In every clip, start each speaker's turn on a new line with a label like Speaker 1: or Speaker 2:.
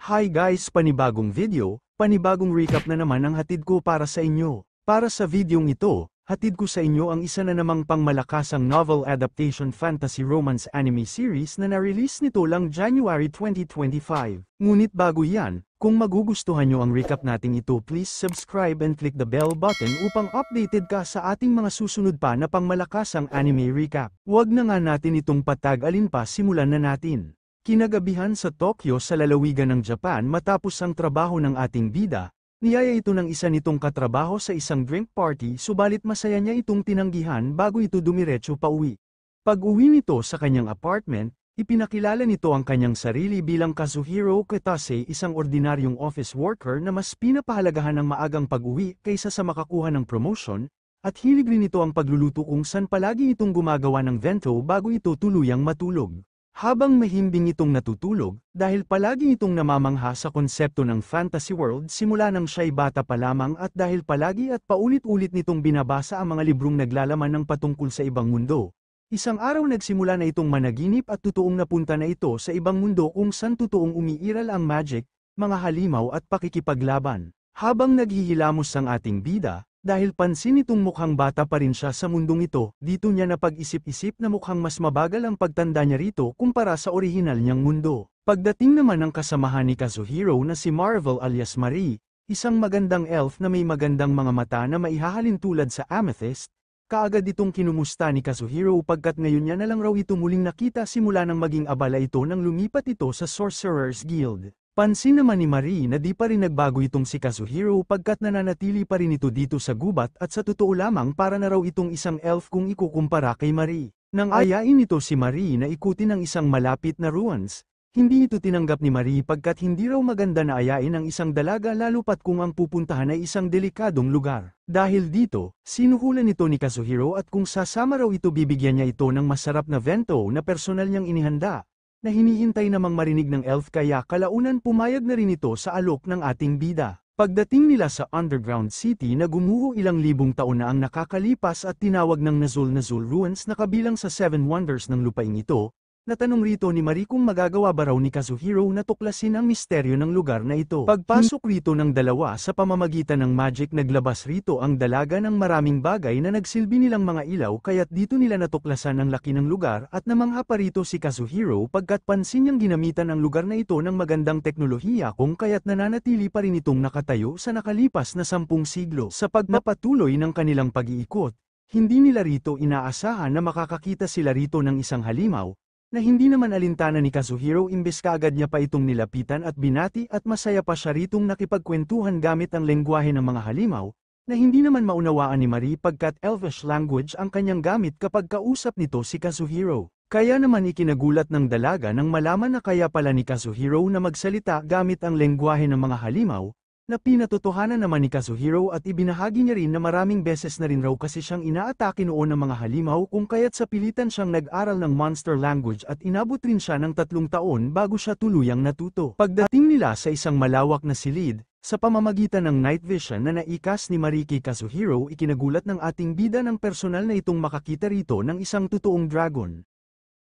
Speaker 1: Hi guys, panibagong video, panibagong recap na naman ang hatid ko para sa inyo. Para sa videong ito, hatid ko sa inyo ang isa na namang pangmalakasang novel adaptation fantasy romance anime series na na-release nito lang January 2025. Ngunit bago yan, kung magugustuhan nyo ang recap nating ito, please subscribe and click the bell button upang updated ka sa ating mga susunod pa na pangmalakasang anime recap. Huwag na nga natin itong patag-alin pa, simulan na natin. Kinagabihan sa Tokyo sa lalawigan ng Japan matapos ang trabaho ng ating bida, niyaya ito ng isa nitong katrabaho sa isang drink party subalit masaya niya itong tinanggihan bago ito dumiretso pa uwi. Pag-uwi nito sa kanyang apartment, ipinakilala nito ang kanyang sarili bilang Kazuhiro Kitase, isang ordinaryong office worker na mas pinapahalagahan ng maagang pag-uwi kaysa sa makakuha ng promotion, at hilig rin nito ang pagluluto kung saan palagi itong gumagawa ng bento bago ito tuluyang matulog. Habang mahimbing itong natutulog, dahil palagi itong namamangha sa konsepto ng fantasy world simula nang siya'y bata pa lamang at dahil palagi at paulit-ulit nitong binabasa ang mga librong naglalaman ng patungkol sa ibang mundo. Isang araw nagsimula na itong managinip at totoong napunta na ito sa ibang mundo kung saan totoong umiiral ang magic, mga halimaw at pakikipaglaban. Habang naghihilamos ang ating bida, dahil pansin itong mukhang bata pa rin siya sa mundong ito, dito niya napag-isip-isip na mukhang mas mabagal ang pagtanda niya rito kumpara sa orihinal niyang mundo. Pagdating naman ng kasamahan ni Kazuhiro na si Marvel alias Marie, isang magandang elf na may magandang mga mata na maihahalin tulad sa amethyst, kaagad itong kinumusta ni Kazuhiro pagkat ngayon niya na lang raw ito muling nakita simula nang maging abala ito nang lumipat ito sa Sorcerer's Guild. Pansin naman ni Marie na di pa rin nagbago itong si Kazuhiro pagkat nananatili pa rin ito dito sa gubat at sa totoo lamang para na raw itong isang elf kung ikukumpara kay Marie. Nang ayain ito si Marie na ikutin ang isang malapit na ruins, hindi ito tinanggap ni Marie pagkat hindi raw maganda na ayain ang isang dalaga lalo pat kung ang pupuntahan ay isang delikadong lugar. Dahil dito, sinuhulan ito ni Kazuhiro at kung sasama raw ito bibigyan niya ito ng masarap na bento na personal niyang inihanda, na hinihintay namang marinig ng elf kaya kalaunan pumayag na rin ito sa alok ng ating bida. Pagdating nila sa underground city na gumuho ilang libong taon na ang nakakalipas at tinawag ng Nazul Ruins na kabilang sa 7 wonders ng lupaing ito, natanong rito ni Marie kung magagawa ba raw ni Kazuhiro na tuklasin ang misteryo ng lugar na ito. Pagpasok rito ng dalawa sa pamamagitan ng magic naglabas rito ang dalaga ng maraming bagay na nagsilbi nilang mga ilaw kaya't dito nila natuklasan ang laki ng lugar at namangha pa rito si Kazuhiro pagkat pansin niyang ginamitan ang lugar na ito ng magandang teknolohiya kung kaya't nananatili pa rin itong nakatayo sa nakalipas na 10 siglo. Sa pagpapatuloy ng kanilang pag-iikot, hindi nila rito inaasahan na makakakita sila rito ng isang halimaw, na hindi naman alintana ni Kazuhiro imbes kaagad niya pa itong nilapitan at binati at masaya pa siya ritong nakipagkwentuhan gamit ang lengguwahe ng mga halimaw, na hindi naman maunawaan ni Marie pagkat Elvish language ang kanyang gamit kapag kausap nito si Kazuhiro. Kaya naman ikinagulat ng dalaga nang malaman na kaya pala ni Kazuhiro na magsalita gamit ang lengguwahe ng mga halimaw, na pinatotohanan naman ni Kazuhiro at ibinahagi niya rin na maraming beses na rin raw kasi siyang inaatake noon ng mga halimaw kung kaya't sa pilitan siyang nag-aral ng monster language at inabot rin siya ng 3 taon bago siya tuluyang natuto. Pagdating nila sa isang malawak na silid, sa pamamagitan ng night vision na naikas ni Mariki Kazuhiro ikinagulat ng ating bida ng personal na itong makakita rito ng isang totoong dragon.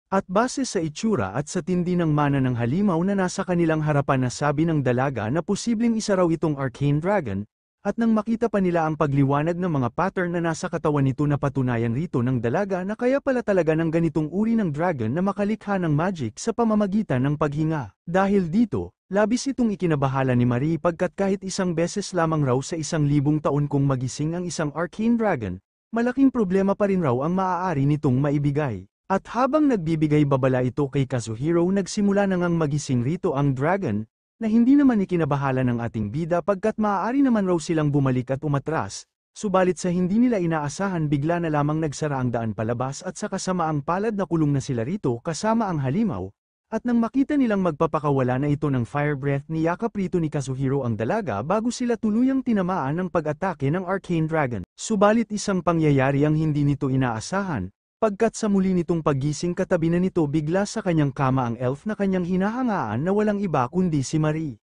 Speaker 1: At base sa itsura at sa tindi ng mana ng halimaw na nasa kanilang harapan nasabi ng dalaga na posibleng isa raw itong arcane dragon, at nang makita pa nila ang pagliwanag ng mga pattern na nasa katawan nito na patunayan rito ng dalaga na kaya pala talaga ng ganitong uri ng dragon na makalikha ng magic sa pamamagitan ng paghinga. Dahil dito, labis itong ikinabahala ni Marie pagkat kahit isang beses lamang raw sa 1,000 taon kung magising ang isang arcane dragon, malaking problema pa rin raw ang maaari nitong maibigay. At habang nagbibigay babala ito kay Kazuhiro nagsimula na ngang magising rito ang dragon, na hindi naman ikinabahala ng ating bida pagkat maaari naman raw silang bumalik at umatras, subalit sa hindi nila inaasahan bigla na lamang nagsara ang daan palabas at sa kasamaang palad na kulong na sila rito kasama ang halimaw, at nang makita nilang magpapakawala na ito ng fire breath niyakap rito ni Kazuhiro ang dalaga bago sila tuluyang tinamaan ng pag-atake ng arcane dragon. Subalit isang pangyayari ang hindi nito inaasahan. Pagkat sa muli nitong paggising katabi na nito bigla sa kanyang kama ang elf na kanyang hinahangaan na walang iba kundi si Marie.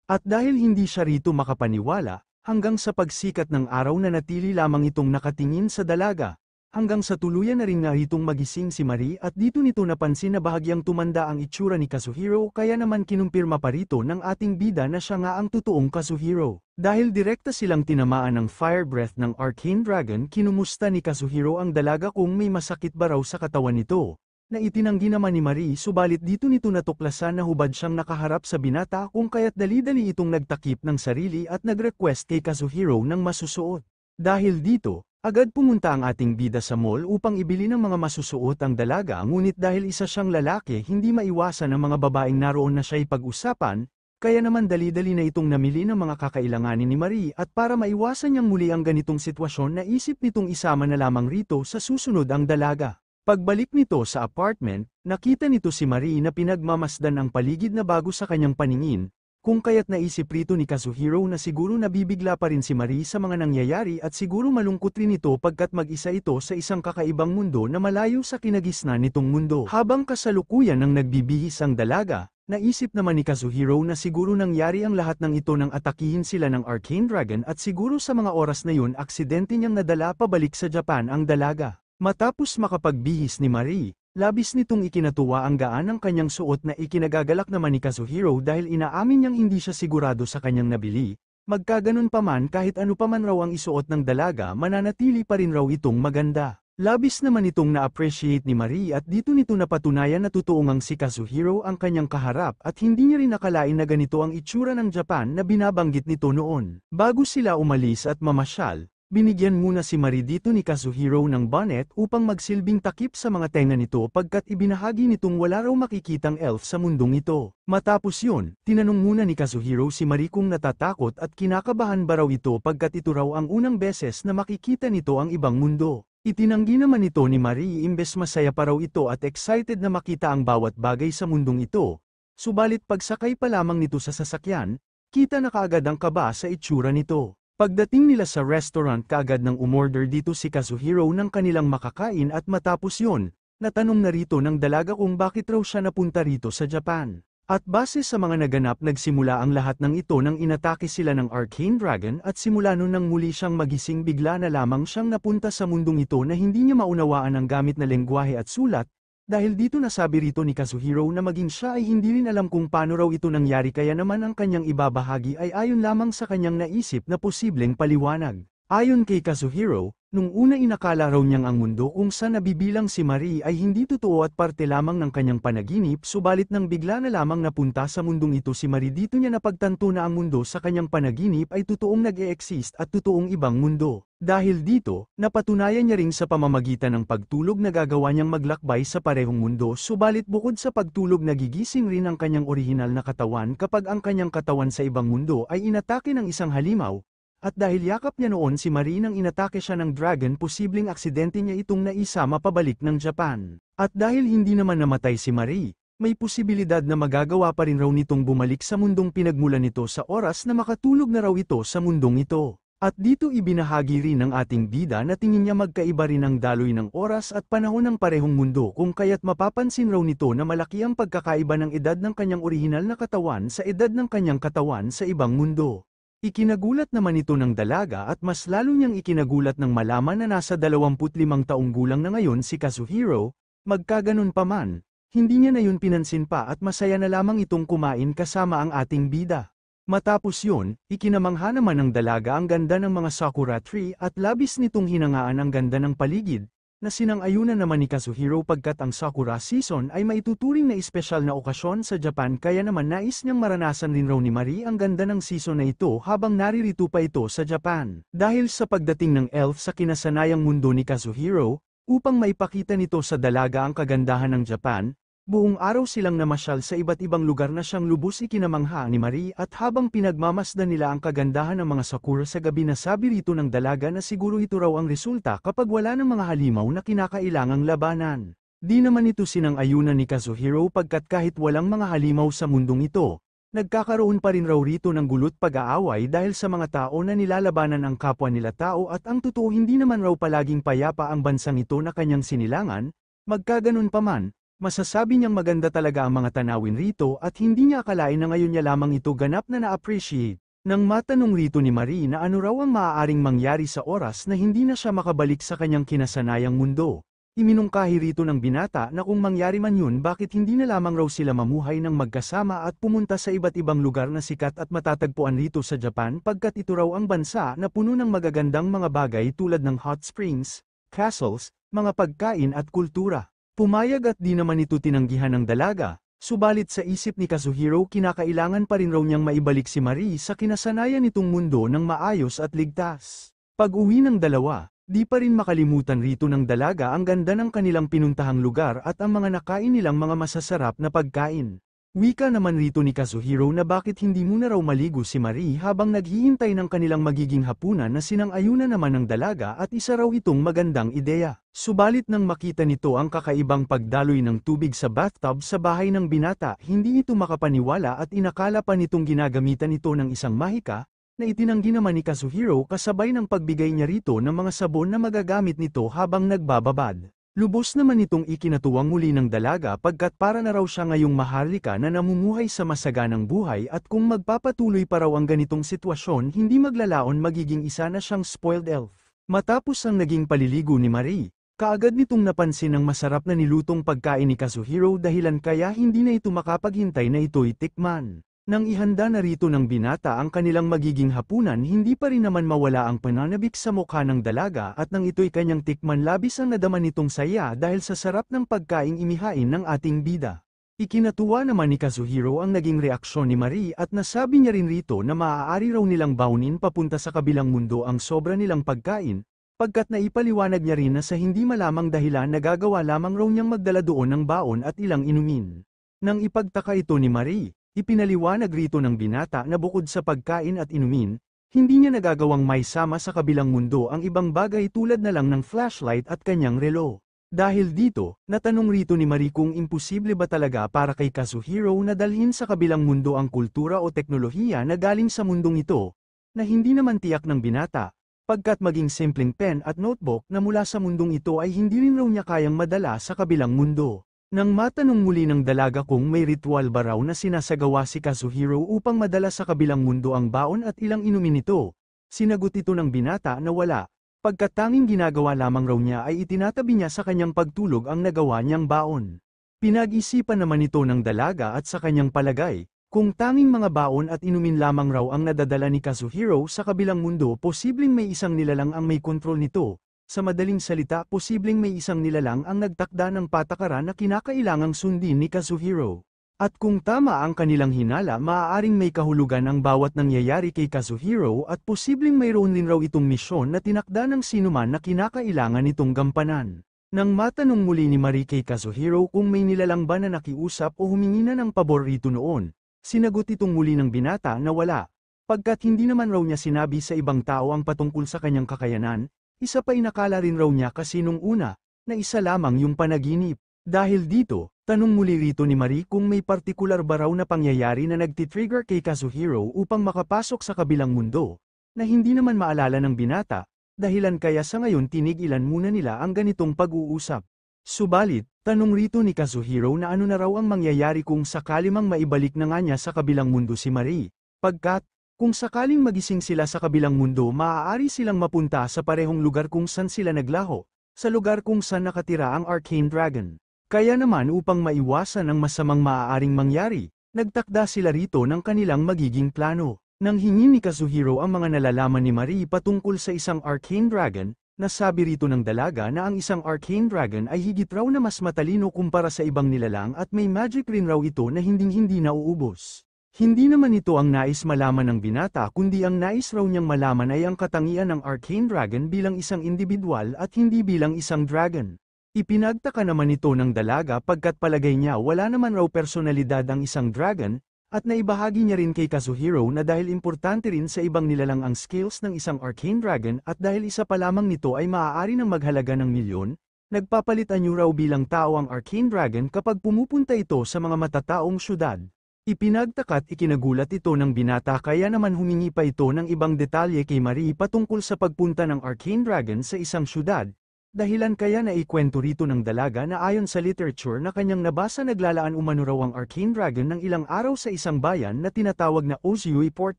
Speaker 1: At dahil hindi siya rito makapaniwala, hanggang sa pagsikat ng araw na natili lamang itong nakatingin sa dalaga, Hanggang sa tuluyan na rin nga itong magising si Marie at dito nito napansin na bahagyang tumanda ang itsura ni Kazuhiro kaya naman kinumpirma pa rito ng ating bida na siya nga ang totoong Kazuhiro. Dahil direkta silang tinamaan ng fire breath ng Arcane Dragon, kinumusta ni Kazuhiro ang dalaga kung may masakit ba raw sa katawan nito. Na itinanggi naman ni Marie subalit dito nito natuklasan na hubad siyang nakaharap sa binata kung kaya't dali-dali itong nagtakip ng sarili at nag-request kay Kazuhiro ng masusuot. Dahil dito, agad pumunta ang ating bida sa mall upang ibili ng mga masusuot ang dalaga ngunit dahil isa siyang lalaki hindi maiwasan ang mga babaeng naroon na siya'y pag-usapan, kaya naman dali-dali na itong namili ng mga kakailanganin ni Marie at para maiwasan niyang muli ang ganitong sitwasyon naisip nitong isama na lamang rito sa susunod ang dalaga. Pagbalik nito sa apartment, nakita nito si Marie na pinagmamasdan ang paligid na bago sa kanyang paningin, kung kaya't naisip rito ni Kazuhiro na siguro nabibigla pa rin si Marie sa mga nangyayari at siguro malungkot rin ito pagkat mag-isa ito sa isang kakaibang mundo na malayo sa kinagisnan nitong mundo. Habang kasalukuyan nang nagbibihis ang dalaga, naisip naman ni Kazuhiro na siguro nangyari ang lahat ng ito nang atakihin sila ng Arcane Dragon at siguro sa mga oras na yun aksidente niyang nadala pabalik sa Japan ang dalaga. Matapos makapagbihis ni Marie, labis nitong ikinatuwa ang gaan ng kanyang suot na ikinagagalak naman ni Kazuhiro dahil inaamin niyang hindi siya sigurado sa kanyang nabili, magkaganon pa man kahit ano pa man raw ang isuot ng dalaga mananatili pa rin raw itong maganda. Labis naman itong na-appreciate ni Marie at dito nito napatunayan na totoong ang si Kazuhiro ang kanyang kaharap at hindi niya rin nakalain na ganito ang itsura ng Japan na binabanggit nito noon. Bago sila umalis at mamasyal, binigyan muna si Marie dito ni Kazuhiro ng bonnet upang magsilbing takip sa mga tenga nito pagkat ibinahagi nitong wala raw makikitang elf sa mundong ito. Matapos yun, tinanong muna ni Kazuhiro si Marie kung natatakot at kinakabahan ba raw ito pagkat ito raw ang unang beses na makikita nito ang ibang mundo. Itinanggi naman ito ni Marie imbes masaya pa raw ito at excited na makita ang bawat bagay sa mundong ito. Subalit pagsakay pa lamang nito sa sasakyan, kita na kaagad ang kaba sa itsura nito. Pagdating nila sa restaurant kaagad nang umorder dito si Kazuhiro ng kanilang makakain at matapos yun, natanong na rito ng dalaga kung bakit raw siya napunta rito sa Japan. At base sa mga naganap nagsimula ang lahat ng ito nang inatake sila ng Arcane Dragon at simula nun nang muli siyang magising bigla na lamang siyang napunta sa mundong ito na hindi niya maunawaan ang gamit na lengguwahe at sulat. Dahil dito nasabi rito ni Kazuhiro na maging siya ay hindi rin alam kung paano raw ito nangyari kaya naman ang kanyang ibabahagi ay ayon lamang sa kanyang naisip na posibleng paliwanag. Ayon kay Kazuhiro, nung una inakala raw niyang ang mundo kung saan nabibilang si Marie ay hindi totoo at parte lamang ng kanyang panaginip subalit nang bigla na lamang napunta sa mundong ito si Marie dito niya napagtanto na ang mundo sa kanyang panaginip ay totoong nag-e-exist at totoong ibang mundo. Dahil dito, napatunayan niya ring sa pamamagitan ng pagtulog na gagawa niyang maglakbay sa parehong mundo subalit bukod sa pagtulog nagigising rin ang kanyang orihinal na katawan kapag ang kanyang katawan sa ibang mundo ay inatake ng isang halimaw, at dahil yakap niya noon si Marie nang inatake siya ng dragon posibleng aksidente niya itong naisama pabalik ng Japan. At dahil hindi naman namatay si Marie, may posibilidad na magagawa pa rin raw nitong bumalik sa mundong pinagmulan nito sa oras na makatulog na raw ito sa mundong ito. At dito ibinahagi rin ng ating bida na tingin niya magkaiba rin ang daloy ng oras at panahon ng parehong mundo kung kaya't mapapansin raw nito na malaki ang pagkakaiba ng edad ng kanyang orihinal na katawan sa edad ng kanyang katawan sa ibang mundo. Ikinagulat naman ito ng dalaga at mas lalo niyang ikinagulat ng malaman na nasa 25 taong gulang na ngayon si Kazuhiro, magkaganon pa man, hindi niya na yun pinansin pa at masaya na lamang itong kumain kasama ang ating bida. Matapos yun, ikinamangha naman ng dalaga ang ganda ng mga sakura tree at labis nitong hinangaan ang ganda ng paligid, na sinang-ayunan naman ni Kazuhiro pagkat ang sakura season ay maituturing na espesyal na okasyon sa Japan kaya naman nais niyang maranasan din raw ni Marie ang ganda ng season na ito habang naririto pa ito sa Japan. Dahil sa pagdating ng elf sa kinasanayang mundo ni Kazuhiro, upang maipakita nito sa dalaga ang kagandahan ng Japan, buong araw silang namasyal sa iba't ibang lugar na siyang lubos ikinamangha ni Marie at habang pinagmamasdan nila ang kagandahan ng mga sakura sa gabi nasabi rito ng dalaga na siguro ito raw ang resulta kapag wala ng mga halimaw na kinakailangang labanan. Di naman ito sinang-ayunan ni Kazuhiro pagkat kahit walang mga halimaw sa mundong ito, nagkakaroon pa rin raw rito ng gulo't pag-aaway dahil sa mga tao na nilalabanan ang kapwa nila tao at ang totoo hindi naman raw palaging payapa ang bansang ito na kanyang sinilangan, magkaganon pa man. Masasabi niyang maganda talaga ang mga tanawin rito at hindi niya akalain na ngayon niya lamang ito ganap na na-appreciate. Nang matanong rito ni Marie na ano raw ang maaaring mangyari sa oras na hindi na siya makabalik sa kanyang kinasanayang mundo, iminungkahi rito ng binata na kung mangyari man yun bakit hindi na lamang raw sila mamuhay ng magkasama at pumunta sa iba't ibang lugar na sikat at matatagpuan rito sa Japan pagkat ito raw ang bansa na puno ng magagandang mga bagay tulad ng hot springs, castles, mga pagkain at kultura. Pumayag at di naman ito tinanggihan ng dalaga. Subalit sa isip ni Kazuhiro kinakailangan pa rin raw niyang maibalik si Marie sa kinasanayan nitong mundo ng maayos at ligtas. Pag-uwi ng dalawa, di pa rin makalimutan rito ng dalaga ang ganda ng kanilang pinuntahang lugar at ang mga nakain nilang mga masasarap na pagkain. Wika naman rito ni Kazuhiro na bakit hindi muna raw maligo si Marie habang naghihintay ng kanilang magiging hapunan na sinang-ayunan naman ng dalaga at isa raw itong magandang ideya. Subalit nang makita nito ang kakaibang pagdaloy ng tubig sa bathtub sa bahay ng binata, hindi ito makapaniwala at inakala pa nitong ginagamitan ito ng isang mahika, na itinanggi naman ni Kazuhiro kasabay ng pagbigay niya rito ng mga sabon na magagamit nito habang nagbababad. Lubos naman itong ikinatuwang muli ng dalaga pagkat para na raw siya ngayong maharlika na namumuhay sa masaganang buhay at kung magpapatuloy pa raw ang ganitong sitwasyon hindi maglalaon magiging isa na siyang spoiled elf. Matapos ang naging paliligo ni Marie, kaagad nitong napansin ang masarap na nilutong pagkain ni Kazuhiro dahilan kaya hindi na ito makapaghintay na ito'y tikman. Nang ihanda na rito ng binata ang kanilang magiging hapunan hindi pa rin naman mawala ang pananabik sa mukha ng dalaga at nang ito'y kanyang tikman labis ang nadama nitong saya dahil sa sarap ng pagkaing imihain ng ating bida. Ikinatuwa naman ni Kazuhiro ang naging reaksyon ni Marie at nasabi niya rin rito na maaari raw nilang baunin papunta sa kabilang mundo ang sobra nilang pagkain, pagkat naipaliwanag niya rin na sa hindi malamang dahilan nagagawa lamang raw niyang magdala doon ng baon at ilang inumin. Nang ipagtaka ito ni Marie, ipinaliwanag rito ng binata na bukod sa pagkain at inumin, hindi niya nagagawang may sama sa kabilang mundo ang ibang bagay tulad na lang ng flashlight at kanyang relo. Dahil dito, natanong rito ni Marie kung imposible ba talaga para kay Kazuhiro na dalhin sa kabilang mundo ang kultura o teknolohiya na galing sa mundong ito, na hindi naman tiyak ng binata, pagkat maging simpleng pen at notebook na mula sa mundong ito ay hindi rin raw niya kayang madala sa kabilang mundo. Nang matanong muli ng dalaga kung may ritual ba raw na sinasagawa si Kazuhiro upang madala sa kabilang mundo ang baon at ilang inumin nito, sinagot ito ng binata na wala, pagkat tanging ginagawa lamang raw niya ay itinatabi niya sa kanyang pagtulog ang nagawa niyang baon. Pinag-isipan naman ito ng dalaga at sa kanyang palagay, kung tanging mga baon at inumin lamang raw ang nadadala ni Kazuhiro sa kabilang mundo posibleng may isang nilalang ang may kontrol nito. Sa madaling salita posibleng may isang nilalang ang nagtakda ng patakaran na kinakailangang sundin ni Kazuhiro. At kung tama ang kanilang hinala maaaring may kahulugan ang bawat nangyayari kay Kazuhiro at posibleng mayroon din raw itong misyon na tinakda ng sinuman na kinakailangan itong gampanan. Nang matanong muli ni Marie kay Kazuhiro kung may nilalang ba na nakiusap o humingi na ng pabor rito noon, sinagot itong muli ng binata na wala, pagkat hindi naman raw niya sinabi sa ibang tao ang patungkol sa kanyang kakayanan. Isa pa inakala rin raw niya kasi nung una, na isa lamang yung panaginip. Dahil dito, tanong muli rito ni Marie kung may partikular ba raw na pangyayari na nagtitrigger kay Kazuhiro upang makapasok sa kabilang mundo, na hindi naman maalala ng binata, dahilan kaya sa ngayon tinigilan muna nila ang ganitong pag-uusap. Subalit, tanong rito ni Kazuhiro na ano na raw ang mangyayari kung sakali mang maibalik na nga niya sa kabilang mundo si Marie, pagkat, kung sakaling magising sila sa kabilang mundo maaari silang mapunta sa parehong lugar kung saan sila naglaho, sa lugar kung saan nakatira ang Arcane Dragon. Kaya naman upang maiwasan ang masamang maaaring mangyari, nagtakda sila rito ng kanilang magiging plano. Nang hingi ni Kazuhiro ang mga nalalaman ni Marie patungkol sa isang Arcane Dragon, nasabi rito ng dalaga na ang isang Arcane Dragon ay higit raw na mas matalino kumpara sa ibang nilalang at may magic rin raw ito na hinding-hindi nauubos. Hindi naman ito ang nais malaman ng binata kundi ang nais raw niyang malaman ay ang katangian ng Arcane Dragon bilang isang individual at hindi bilang isang dragon. Ipinagtaka naman ito ng dalaga pagkat palagay niya wala naman raw personalidad ang isang dragon, at naibahagi niya rin kay Kazuhiro na dahil importante rin sa ibang nilalang ang skills ng isang Arcane Dragon at dahil isa pa lamang nito ay maaari ng maghalaga ng milyon, nagpapalit anyo raw bilang tao ang Arcane Dragon kapag pumupunta ito sa mga matataong syudad. Ipinagtaka't ikinagulat ito ng binata kaya naman humingi pa ito ng ibang detalye kay Marie patungkol sa pagpunta ng Arcane Dragon sa isang syudad, dahilan kaya naikwento rito ng dalaga na ayon sa literature na kanyang nabasa naglalaan umano raw ang Arcane Dragon ng ilang araw sa isang bayan na tinatawag na Ozui Port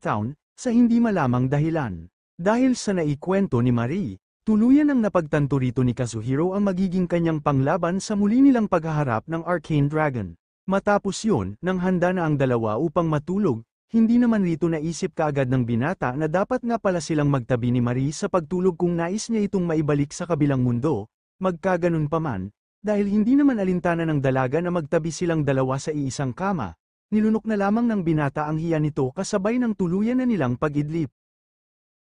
Speaker 1: Town, sa hindi malamang dahilan. Dahil sa naikwento ni Marie, tuluyan ang napagtanto rito ni Kazuhiro ang magiging kanyang panglaban sa muli nilang paghaharap ng Arcane Dragon. Matapos yun, nang handa na ang dalawa upang matulog, hindi naman rito naisip kaagad ng binata na dapat nga pala silang magtabi ni Marie sa pagtulog kung nais niya itong maibalik sa kabilang mundo, magkaganon pa man, dahil hindi naman alintana ng dalaga na magtabi silang dalawa sa iisang kama, nilunok na lamang ng binata ang hiya nito kasabay ng tuluyan na nilang pag-idlip.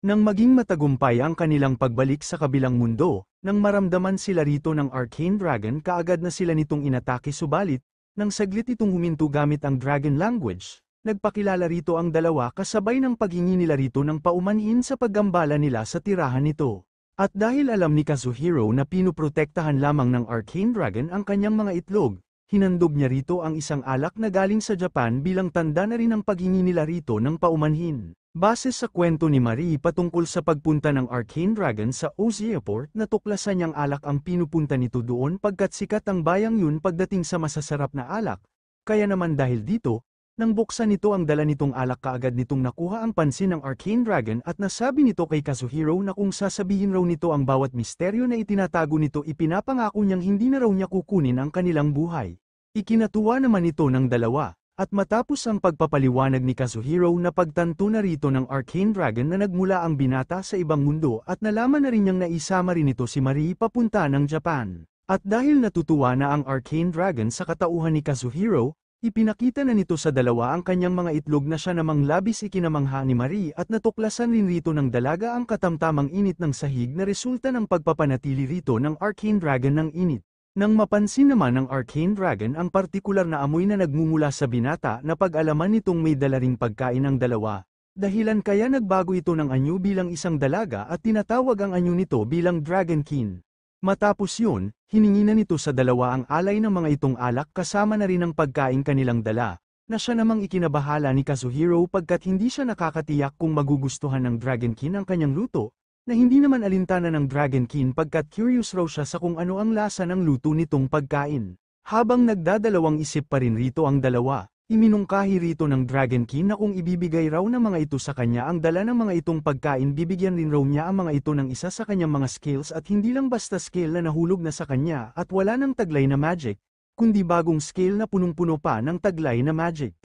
Speaker 1: Nang maging matagumpay ang kanilang pagbalik sa kabilang mundo, nang maramdaman sila rito ng Arcane Dragon kaagad na sila nitong inatake subalit, nang saglit itong huminto gamit ang Dragon Language, nagpakilala rito ang dalawa kasabay ng paghingi nila rito ng paumanhin sa paggambala nila sa tirahan nito. At dahil alam ni Kazuhiro na pinuprotektahan lamang ng Arcane Dragon ang kanyang mga itlog, hinandog niya rito ang isang alak na galing sa Japan bilang tanda na rin ang paghingi nila rito ng paumanhin. Base sa kwento ni Marie patungkol sa pagpunta ng Arcane Dragon sa Oz Airport, natuklasan niyang alak ang pinupunta nito doon pagkat sikat ang bayang yun pagdating sa masasarap na alak. Kaya naman dahil dito, nang buksan nito ang dala nitong alak kaagad nitong nakuha ang pansin ng Arcane Dragon at nasabi nito kay Kazuhiro na kung sasabihin raw nito ang bawat misteryo na itinatago nito ipinapangako niyang hindi na raw niya kukunin ang kanilang buhay. Ikinatuwa naman ito ng dalawa, at matapos ang pagpapaliwanag ni Kazuhiro na pagtanto na rito ng Arcane Dragon na nagmula ang binata sa ibang mundo at nalaman na rin niyang naisama rin ito si Marie papunta ng Japan. At dahil natutuwa na ang Arcane Dragon sa katauhan ni Kazuhiro, ipinakita na nito sa dalawa ang kanyang mga itlog na siya namang labis ikinamangha ni Marie at natuklasan rin rito ng dalaga ang katamtamang init ng sahig na resulta ng pagpapanatili rito ng Arcane Dragon ng init. Nang mapansin naman ng Arcane Dragon ang partikular na amoy na nagmumula sa binata na pag-alaman nitong may dala ring pagkain ang dalawa, dahilan kaya nagbago ito ng anyo bilang isang dalaga at tinatawag ang anyo nito bilang Dragonkin. Matapos yun, hiningi na nito sa dalawa ang alay ng mga itong alak kasama na rin ang pagkain kanilang dala, na siya namang ikinabahala ni Kazuhiro pagkat hindi siya nakakatiyak kung magugustuhan ng Dragonkin ang kanyang luto, na hindi naman alintana ng Dragonkin pagkat curious raw siya sa kung ano ang lasa ng luto nitong pagkain. Habang nagdadalawang isip pa rin rito ang dalawa, iminungkahi rito ng Dragonkin na kung ibibigay raw ng mga ito sa kanya ang dala ng mga itong pagkain bibigyan rin raw niya ang mga ito ng isa sa kanyang mga skills at hindi lang basta skill na nahulog na sa kanya at wala ng taglay na magic, kundi bagong skill na punong-puno pa ng taglay na magic.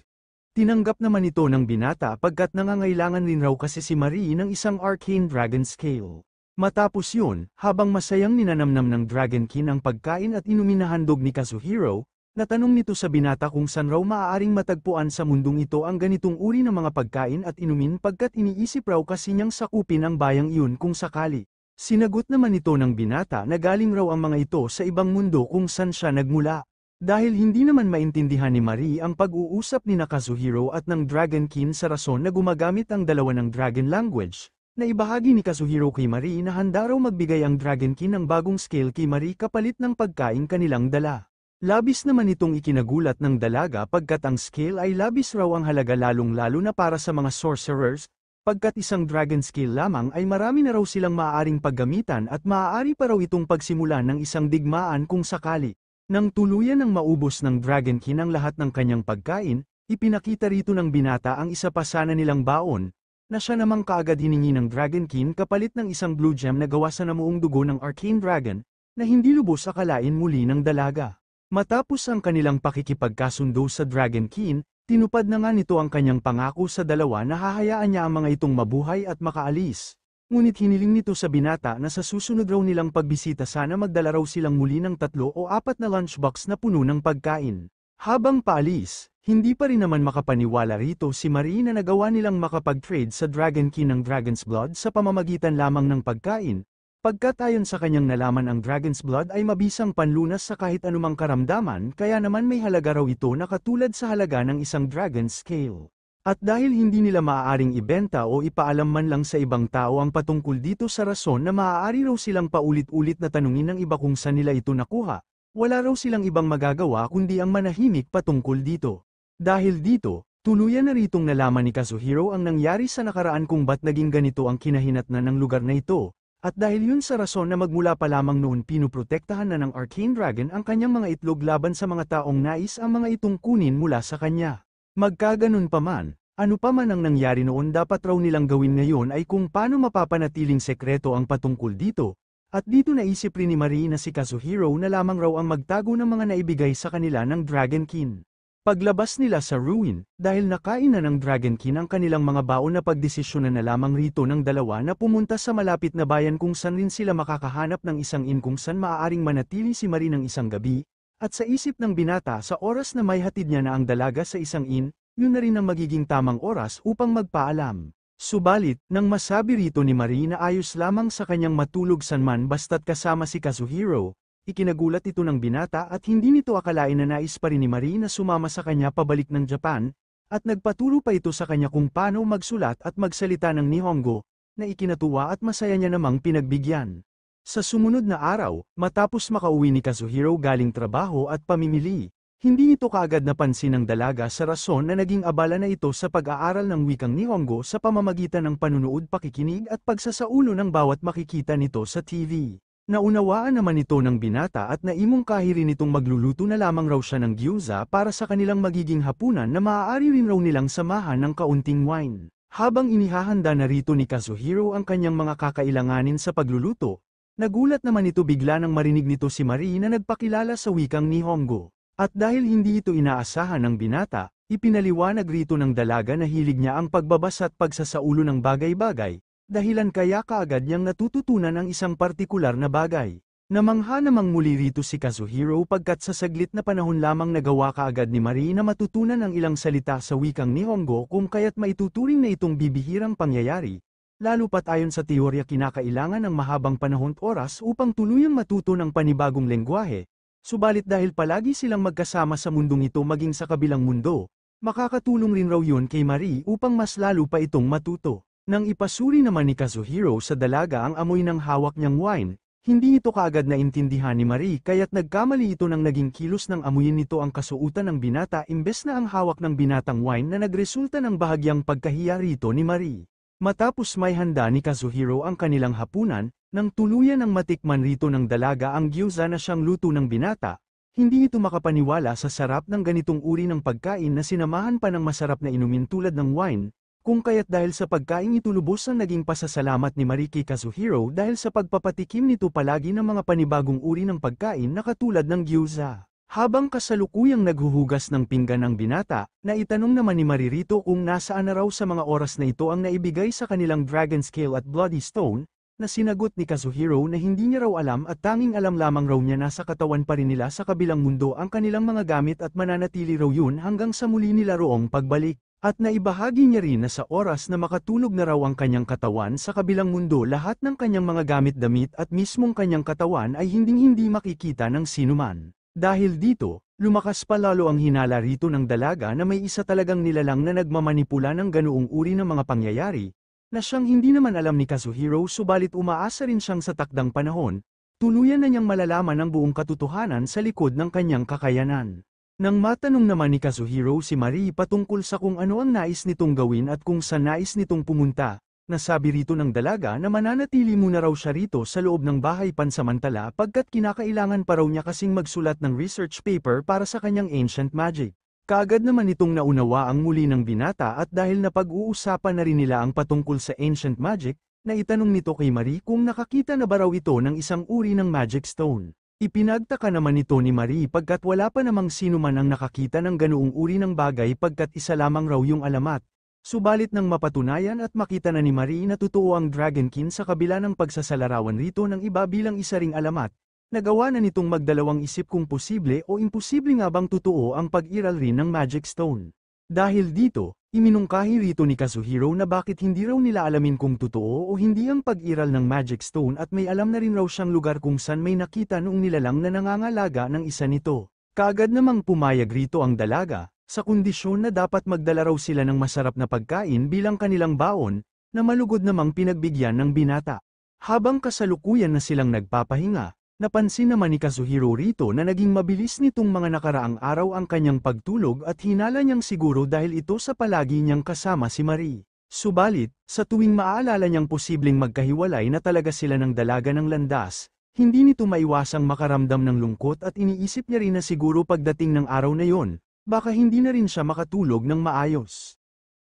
Speaker 1: Tinanggap naman ito ng binata pagkat nangangailangan rin raw kasi si Marie ng isang Arcane Dragon Scale. Matapos yun, habang masayang ninanamnam ng Dragonkin ang pagkain at inumin na handog ni Kazuhiro, natanong nito sa binata kung saan raw maaaring matagpuan sa mundong ito ang ganitong uri ng mga pagkain at inumin pagkat iniisip raw kasi niyang sakupin ang bayang iyon kung sakali. Sinagot naman ito ng binata na galing raw ang mga ito sa ibang mundo kung saan siya nagmula. Dahil hindi naman maintindihan ni Marie ang pag-uusap ni Kazuhiro at ng Dragonkin sa rason na gumagamit ang dalawa ng Dragon Language, na ibahagi ni Kazuhiro kay Marie na handa raw magbigay ang Dragonkin ng bagong skill kay Marie kapalit ng pagkain kanilang dala. Labis naman itong ikinagulat ng dalaga pagkat ang skill ay labis raw ang halaga lalong-lalo na para sa mga sorcerers, pagkat isang dragon skill lamang ay marami na raw silang maaaring paggamitan at maaari pa raw itong pagsimulan ng isang digmaan kung sakali. Nang tuluyan ng maubos ng Dragonkin ang lahat ng kanyang pagkain, ipinakita rito ng binata ang isa pa sana nilang baon, na siya namang kaagad hiningi ng Dragonkin kapalit ng isang blue gem na gawa sa namuong dugo ng Arcane Dragon, na hindi lubos akalain muli ng dalaga. Matapos ang kanilang pakikipagkasundo sa Dragonkin, tinupad na nga nito ang kanyang pangako sa dalawa na hahayaan niya ang mga itong mabuhay at makaalis. Ngunit hiniling nito sa binata na sa susunod raw nilang pagbisita sana magdala raw silang muli ng 3 o 4 na lunchbox na puno ng pagkain. Habang paalis, hindi pa rin naman makapaniwala rito si Marie na nagawa nilang makapag-trade sa Dragonkin ng Dragon's Blood sa pamamagitan lamang ng pagkain. Pagkat ayon sa kanyang nalaman ang Dragon's Blood ay mabisang panlunas sa kahit anumang karamdaman kaya naman may halaga raw ito na katulad sa halaga ng isang Dragon's Scale. At dahil hindi nila maaaring ibenta o ipaalam man lang sa ibang tao ang patungkol dito sa rason na maaari raw silang paulit-ulit na tanungin ng iba kung saan nila ito nakuha, wala raw silang ibang magagawa kundi ang manahimik patungkol dito. Dahil dito, tuluyan na ritong nalaman ni Kazuhiro ang nangyari sa nakaraan kung ba't naging ganito ang kinahinatnan ng lugar na ito. At dahil yun sa rason na magmula pa lamang noon pinuprotektahan na ng Arcane Dragon ang kanyang mga itlog laban sa mga taong nais ang mga itong kunin mula sa kanya. Magkaganon pa man, Ano pa man ang nangyari noon dapat raw nilang gawin ngayon ay kung paano mapapanatiling sekreto ang patungkol dito, at dito naisip rin ni Marie na si Kazuhiro na lamang raw ang magtago ng mga naibigay sa kanila ng Dragonkin. Paglabas nila sa ruin, dahil nakain na ng Dragonkin ang kanilang mga baon na pagdesisyonan na lamang rito ng dalawa na pumunta sa malapit na bayan kung saan rin sila makakahanap ng isang inn kung saan maaaring manatili si Marie ng isang gabi, at sa isip ng binata sa oras na may hatid niya na ang dalaga sa isang inn, yun na rin ang magiging tamang oras upang magpaalam. Subalit, nang masabi rito ni Marie na ayos lamang sa kanyang matulog sanman basta't kasama si Kazuhiro, ikinagulat ito ng binata at hindi nito akalain na nais pa rin ni Marie na sumama sa kanya pabalik ng Japan, at nagpaturo pa ito sa kanya kung paano magsulat at magsalita ng Nihongo, na ikinatuwa at masaya niya namang pinagbigyan. Sa sumunod na araw, matapos makauwi ni Kazuhiro galing trabaho at pamimili, hindi ito kaagad napansin ng dalaga sa rason na naging abala na ito sa pag-aaral ng wikang Nihongo sa pamamagitan ng panunood, pakikinig at pagsasaulo ng bawat makikita nito sa TV. Naunawaan naman ito ng binata at naimungkahi rin itong magluluto na lamang raw siya ng gyuza para sa kanilang magiging hapunan na maaari rin raw nilang samahan ng kaunting wine. Habang inihahanda na rito ni Kazuhiro ang kanyang mga kakailanganin sa pagluluto, nagulat naman ito bigla nang marinig nito si Marie na nagpakilala sa wikang Nihongo. At dahil hindi ito inaasahan ng binata, ipinaliwanag rito ng dalaga na hilig niya ang pagbabasa at pagsasaulo ng bagay-bagay, dahilan kaya kaagad niyang natututunan ang isang partikular na bagay. Namangha namang muli rito si Kazuhiro pagkat sa saglit na panahon lamang nagawa kaagad ni Marie na matutunan ang ilang salita sa wikang Nihongo kung kaya't maituturing na itong bibihirang pangyayari, lalo pat ayon sa teorya kinakailangan ng mahabang panahon at oras upang tuluyang matuto ng panibagong lengguwahe. Subalit dahil palagi silang magkasama sa mundong ito maging sa kabilang mundo, makakatulong rin raw yun kay Marie upang mas lalo pa itong matuto. Nang ipasuri naman ni Kazuhiro sa dalaga ang amoy ng hawak niyang wine, hindi ito kaagad naintindihan ni Marie kaya't nagkamali ito nang naging kilos ng amuyin nito ang kasuutan ng binata imbes na ang hawak ng binatang wine na nagresulta ng bahagyang pagkahiya rito ni Marie. Matapos may handa ni Kazuhiro ang kanilang hapunan, nang tuluyan ng matikman rito ng dalaga ang gyuza na siyang luto ng binata, hindi ito makapaniwala sa sarap ng ganitong uri ng pagkain na sinamahan pa ng masarap na inumin tulad ng wine, kung kaya't dahil sa pagkain ito lubos ang naging pasasalamat ni Marie kay Kazuhiro dahil sa pagpapatikim nito palagi ng mga panibagong uri ng pagkain na katulad ng gyuza. Habang kasalukuyang naghuhugas ng pinggan ang binata, naitanong naman ni Marie rito kung nasaan na raw sa mga oras na ito ang naibigay sa kanilang Dragon Scale at Bloody Stone, na sinagot ni Kazuhiro na hindi niya raw alam at tanging alam lamang raw niya nasa katawan pa rin nila sa kabilang mundo ang kanilang mga gamit at mananatili raw yun hanggang sa muli nila roong pagbalik. At naibahagi niya rin na sa oras na makatulog na raw ang kanyang katawan sa kabilang mundo lahat ng kanyang mga gamit-damit at mismong kanyang katawan ay hinding-hindi makikita ng sinuman. Dahil dito, lumakas pa lalo ang hinala rito ng dalaga na may isa talagang nilalang na nagmamanipula ng ganoong uri ng mga pangyayari, na siyang hindi naman alam ni Kazuhiro subalit umaasa rin siyang sa takdang panahon, tuluyan na niyang malalaman ang buong katotohanan sa likod ng kanyang kakayanan. Nang matanong naman ni Kazuhiro si Marie patungkol sa kung ano ang nais nitong gawin at kung saan nais nitong pumunta, nasabi rito ng dalaga na mananatili muna raw siya rito sa loob ng bahay pansamantala pagkat kinakailangan pa raw niya kasing magsulat ng research paper para sa kanyang ancient magic. Kaagad naman itong naunawa ang muli ng binata at dahil napag-uusapan na rin nila ang patungkol sa ancient magic, naitanong nito kay Marie kung nakakita na ba raw ito ng isang uri ng magic stone. Ipinagtaka naman ito ni Marie pagkat wala pa namang sino man ang nakakita ng ganoong uri ng bagay pagkat isa lamang raw yung alamat. Subalit nang mapatunayan at makita na ni Marie na totoo ang Dragonkin sa kabila ng pagsasalarawan rito ng iba bilang isa ring alamat, nagawa na nitong magdalawang isip kung posible o imposible nga bang totoo ang pag-iral rin ng Magic Stone. Dahil dito, iminungkahi rito ni Kazuhiro na bakit hindi raw nila alamin kung totoo o hindi ang pag-iral ng Magic Stone at may alam na rin raw siyang lugar kung saan may nakita noong nilalang na nangangalaga ng isa nito. Kaagad namang pumayag rito ang dalaga, sa kondisyon na dapat magdala raw sila ng masarap na pagkain bilang kanilang baon, na malugod namang pinagbigyan ng binata. Habang kasalukuyan na silang nagpapahinga, napansin naman ni Kazuhiro rito na naging mabilis nitong mga nakaraang araw ang kanyang pagtulog at hinala niyang siguro dahil ito sa palagi niyang kasama si Marie. Subalit, sa tuwing maaalala niyang posibleng magkahiwalay na talaga sila ng dalaga ng landas, hindi nito maiwasang makaramdam ng lungkot at iniisip niya rin na siguro pagdating ng araw na yon, baka hindi na rin siya makatulog ng maayos.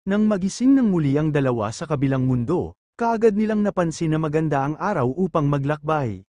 Speaker 1: Nang magising ng muli ang dalawa sa kabilang mundo, kaagad nilang napansin na maganda ang araw upang maglakbay.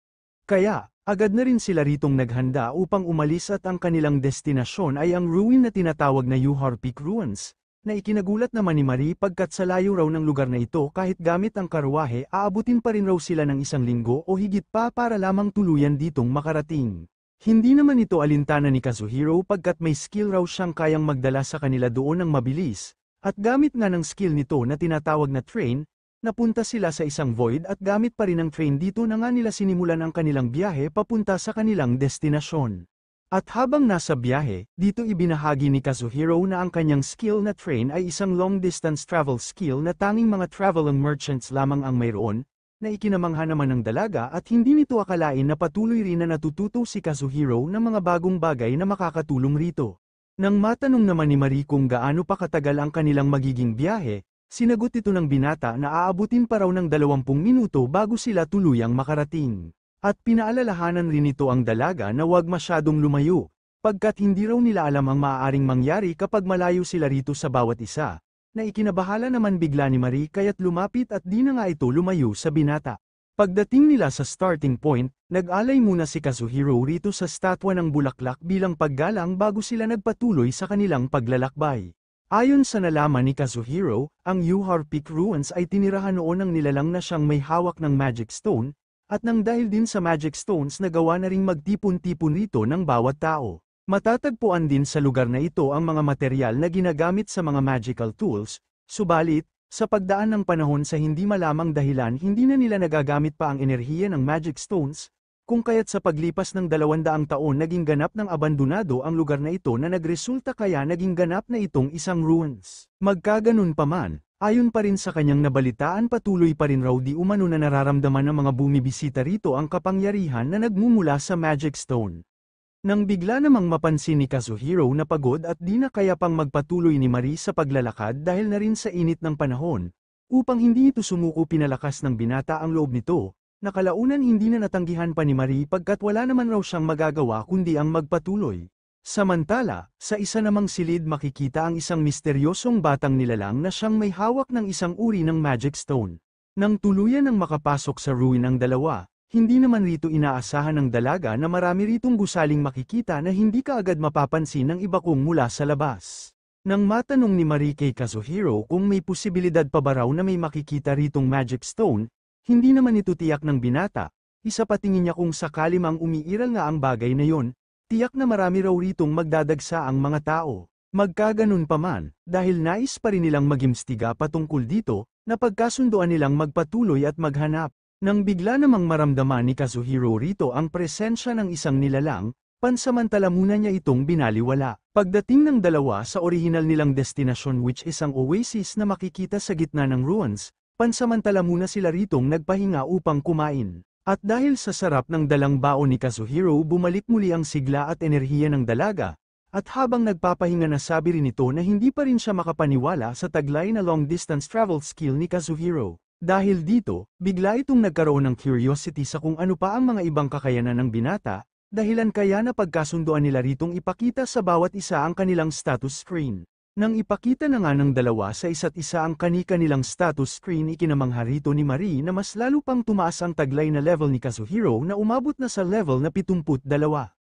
Speaker 1: Kaya, agad na rin sila ritong naghanda upang umalis at ang kanilang destinasyon ay ang ruin na tinatawag na Yuhar Peak Ruins, na ikinagulat naman ni Marie pagkat sa layo raw ng lugar na ito kahit gamit ang karwahe aabutin pa rin raw sila ng 1 linggo o higit pa para lamang tuluyan ditong makarating. Hindi naman ito alintana ni Kazuhiro pagkat may skill raw siyang kayang magdala sa kanila doon ng mabilis, at gamit nga ng skill nito na tinatawag na train, napunta sila sa isang void at gamit pa rin ang train dito na nga nila sinimulan ang kanilang biyahe papunta sa kanilang destinasyon. At habang nasa biyahe, dito ibinahagi ni Kazuhiro na ang kanyang skill na train ay isang long-distance travel skill na tanging mga traveling merchants lamang ang mayroon, na ikinamangha naman ng dalaga at hindi nito akalain na patuloy rin na natututo si Kazuhiro ng mga bagong bagay na makakatulong rito. Nang matanong naman ni Marie kung gaano pa katagal ang kanilang magiging biyahe, sinagot ito ng binata na aabutin pa raw ng 20 minuto bago sila tuluyang makarating. At pinaalalahanan rin ito ang dalaga na huwag masyadong lumayo, pagkat hindi raw nila alam ang maaaring mangyari kapag malayo sila rito sa bawat isa, na ikinabahala naman bigla ni Marie kaya't lumapit at di na nga ito lumayo sa binata. Pagdating nila sa starting point, nag-alay muna si Kazuhiro rito sa statwa ng bulaklak bilang paggalang bago sila nagpatuloy sa kanilang paglalakbay. Ayon sa nalaman ni Kazuhiro, ang Yuhar Peak Ruins ay tinirahan noon ng nilalang na siyang may hawak ng magic stone, at nang dahil din sa magic stones nagawa na ring magtipon-tipon rito ng bawat tao. Matatagpuan din sa lugar na ito ang mga material na ginagamit sa mga magical tools, subalit, sa pagdaan ng panahon sa hindi malamang dahilan hindi na nila nagagamit pa ang enerhiya ng magic stones, kung kaya't sa paglipas ng 200 taon naging ganap ng abandonado ang lugar na ito na nagresulta kaya naging ganap na itong isang ruins. Magkaganon pa man, ayon pa rin sa kanyang nabalitaan patuloy pa rin raw di umano na nararamdaman ng mga bumibisita rito ang kapangyarihan na nagmumula sa magic stone. Nang bigla namang mapansin ni Kazuhiro na pagod at di na kaya pang magpatuloy ni Marie sa paglalakad dahil na rin sa init ng panahon, upang hindi ito sumuko pinalakas ng binata ang loob nito, nakalaunan hindi na natanggihan pa ni Marie pagkat wala naman raw siyang magagawa kundi ang magpatuloy. Samantala, sa isa namang silid makikita ang isang misteryosong batang nilalang na siyang may hawak ng isang uri ng magic stone. Nang tuluyan ng makapasok sa ruin ang dalawa, hindi naman rito inaasahan ng dalaga na marami ritong gusaling makikita na hindi kaagad mapapansin ng iba kung mula sa labas. Nang matanong ni Marie kay Kazuhiro kung may posibilidad pa ba raw na may makikita ritong magic stone, hindi naman ito tiyak ng binata, isa pa tingin niya kung sakali mang umiiral nga ang bagay na yon, tiyak na marami raw ritong magdadagsa ang mga tao. Magkaganon pa man, dahil nais pa rin nilang magimstiga patungkol dito, napagkasunduan nilang magpatuloy at maghanap. Nang bigla namang maramdaman ni Kazuhiro rito ang presensya ng isang nilalang, pansamantala muna niya itong binaliwala. Pagdating ng dalawa sa orihinal nilang destinasyon which is ang oasis na makikita sa gitna ng ruins, pansamantala muna sila ritong nagpahinga upang kumain. At dahil sa sarap ng dalang baon ni Kazuhiro bumalik muli ang sigla at enerhiya ng dalaga, at habang nagpapahinga nasabi rin ito na hindi pa rin siya makapaniwala sa taglay na long-distance travel skill ni Kazuhiro. Dahil dito, bigla itong nagkaroon ng curiosity sa kung ano pa ang mga ibang kakayanan ng binata, dahilan kaya na pagkasunduan nila ritong ipakita sa bawat isa ang kanilang status screen. Nang ipakita na nga ng dalawa sa isa't isa ang kani-kanilang status screen ikinamangha rito ni Marie na mas lalo pang tumaas ang taglay na level ni Kazuhiro na umabot na sa level na 72.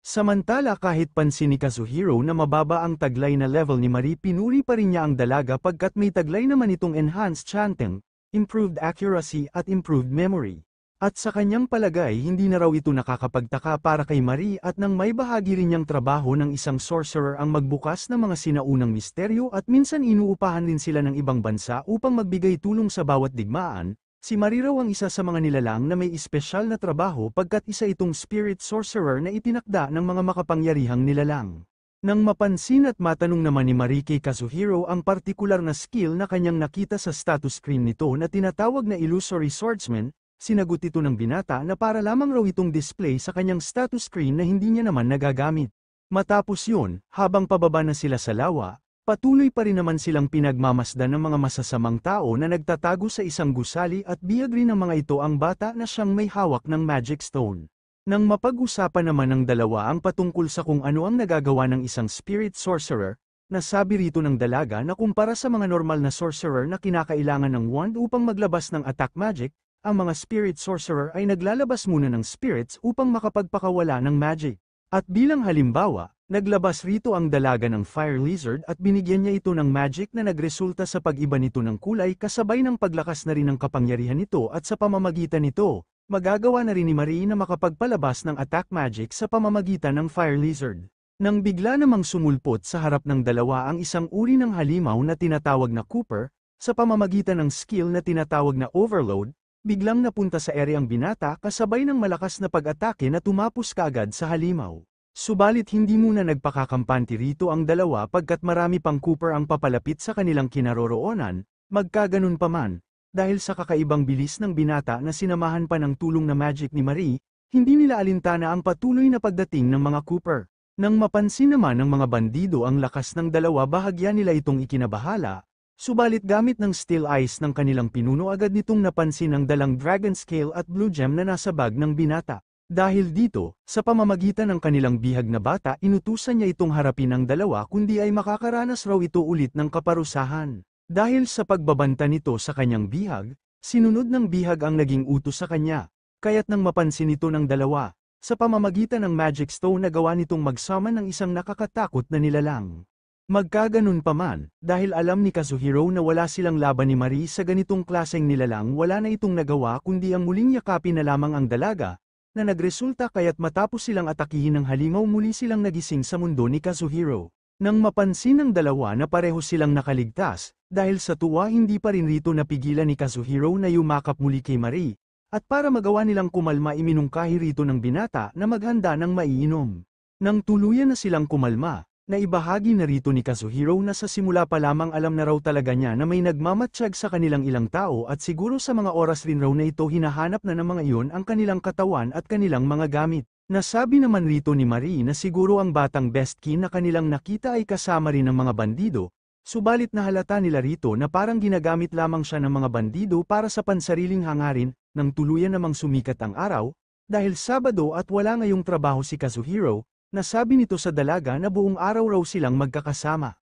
Speaker 1: Samantala kahit pansin ni Kazuhiro na mababa ang taglay na level ni Marie pinuri pa rin niya ang dalaga pagkat may taglay naman itong enhanced chanting, improved accuracy at improved memory. At sa kanyang palagay hindi na raw ito nakakapagtaka para kay Marie at nang may bahagi rin niyang trabaho ng isang sorcerer ang magbukas ng mga sinaunang misteryo at minsan inuupahan din sila ng ibang bansa upang magbigay tulong sa bawat digmaan, si Marie raw ang isa sa mga nilalang na may espesyal na trabaho pagkat isa itong spirit sorcerer na itinakda ng mga makapangyarihang nilalang. Nang mapansin at matanong naman ni Marie kay Kazuhiro ang partikular na skill na kanyang nakita sa status screen nito na tinatawag na illusory swordsman, sinagot ito ng binata na para lamang raw itong display sa kanyang status screen na hindi niya naman nagagamit. Matapos yun, habang pababa na sila sa lawa, patuloy pa rin naman silang pinagmamasdan ng mga masasamang tao na nagtatago sa isang gusali at biyag rin ng mga ito ang bata na siyang may hawak ng magic stone. Nang mapag-usapan naman ng dalawa ang patungkol sa kung ano ang nagagawa ng isang spirit sorcerer, Nasabi rito ng dalaga na kumpara sa mga normal na sorcerer na kinakailangan ng wand upang maglabas ng attack magic, ang mga spirit sorcerer ay naglalabas muna ng spirits upang makapagpakawala ng magic. At bilang halimbawa, naglabas rito ang dalaga ng fire lizard at binigyan niya ito ng magic na nagresulta sa pag-iba nito ng kulay kasabay ng paglakas na rin ng kapangyarihan nito at sa pamamagitan nito, magagawa na rin ni Marie na makapagpalabas ng attack magic sa pamamagitan ng fire lizard. Nang bigla namang sumulpot sa harap ng dalawa ang isang uri ng halimaw na tinatawag na Cooper, sa pamamagitan ng skill na tinatawag na overload, biglang napunta sa ere ang binata kasabay ng malakas na pag-atake na tumapos kaagad sa halimaw. Subalit hindi muna nagpakakampanti rito ang dalawa pagkat marami pang Cooper ang papalapit sa kanilang kinaroroonan, magkaganon pa man, dahil sa kakaibang bilis ng binata na sinamahan pa ng tulong na magic ni Marie, hindi nila alintana ang patuloy na pagdating ng mga Cooper. Nang mapansin naman ng mga bandido ang lakas ng dalawa bahagya nila itong ikinabahala, subalit gamit ng still eyes ng kanilang pinuno agad nitong napansin ang dalang dragon scale at blue gem na nasa bag ng binata. Dahil dito, sa pamamagitan ng kanilang bihag na bata inutusan niya itong harapin ang dalawa kundi ay makakaranas raw ito ulit ng kaparusahan. Dahil sa pagbabanta nito sa kanyang bihag, sinunod ng bihag ang naging utos sa kanya, kaya't nang mapansin ito ng dalawa, sa pamamagitan ng magic stone na gawa nitong magsama ng isang nakakatakot na nilalang. Magkaganon pa man, dahil alam ni Kazuhiro na wala silang laban ni Marie sa ganitong klaseng nilalang wala na itong nagawa kundi ang muling yakapin na lamang ang dalaga, na nagresulta kaya't matapos silang atakihin ng halimaw muli silang nagising sa mundo ni Kazuhiro. Nang mapansin ng dalawa na pareho silang nakaligtas, dahil sa tuwa hindi pa rin rito napigilan ni Kazuhiro na yumakap muli kay Marie, at para magawa nilang kumalma iminungkahi rito ng binata na maghanda ng maiinom. Nang tuluyan na silang kumalma, naibahagi na rito ni Kazuhiro na sa simula pa lamang alam na raw talaga niya na may nagmamatsyag sa kanilang ilang tao at siguro sa mga oras rin raw na ito hinahanap na ng mga iyon ang kanilang katawan at kanilang mga gamit. Nasabi naman rito ni Marie na siguro ang batang Bestkin na kanilang nakita ay kasama rin ng mga bandido, subalit nahalata nila rito na parang ginagamit lamang siya ng mga bandido para sa pansariling hangarin. Nang tuluyan namang sumikat ang araw, dahil Sabado at wala ngayong trabaho si Kazuhiro, nasabi nito sa dalaga na buong araw raw silang magkakasama.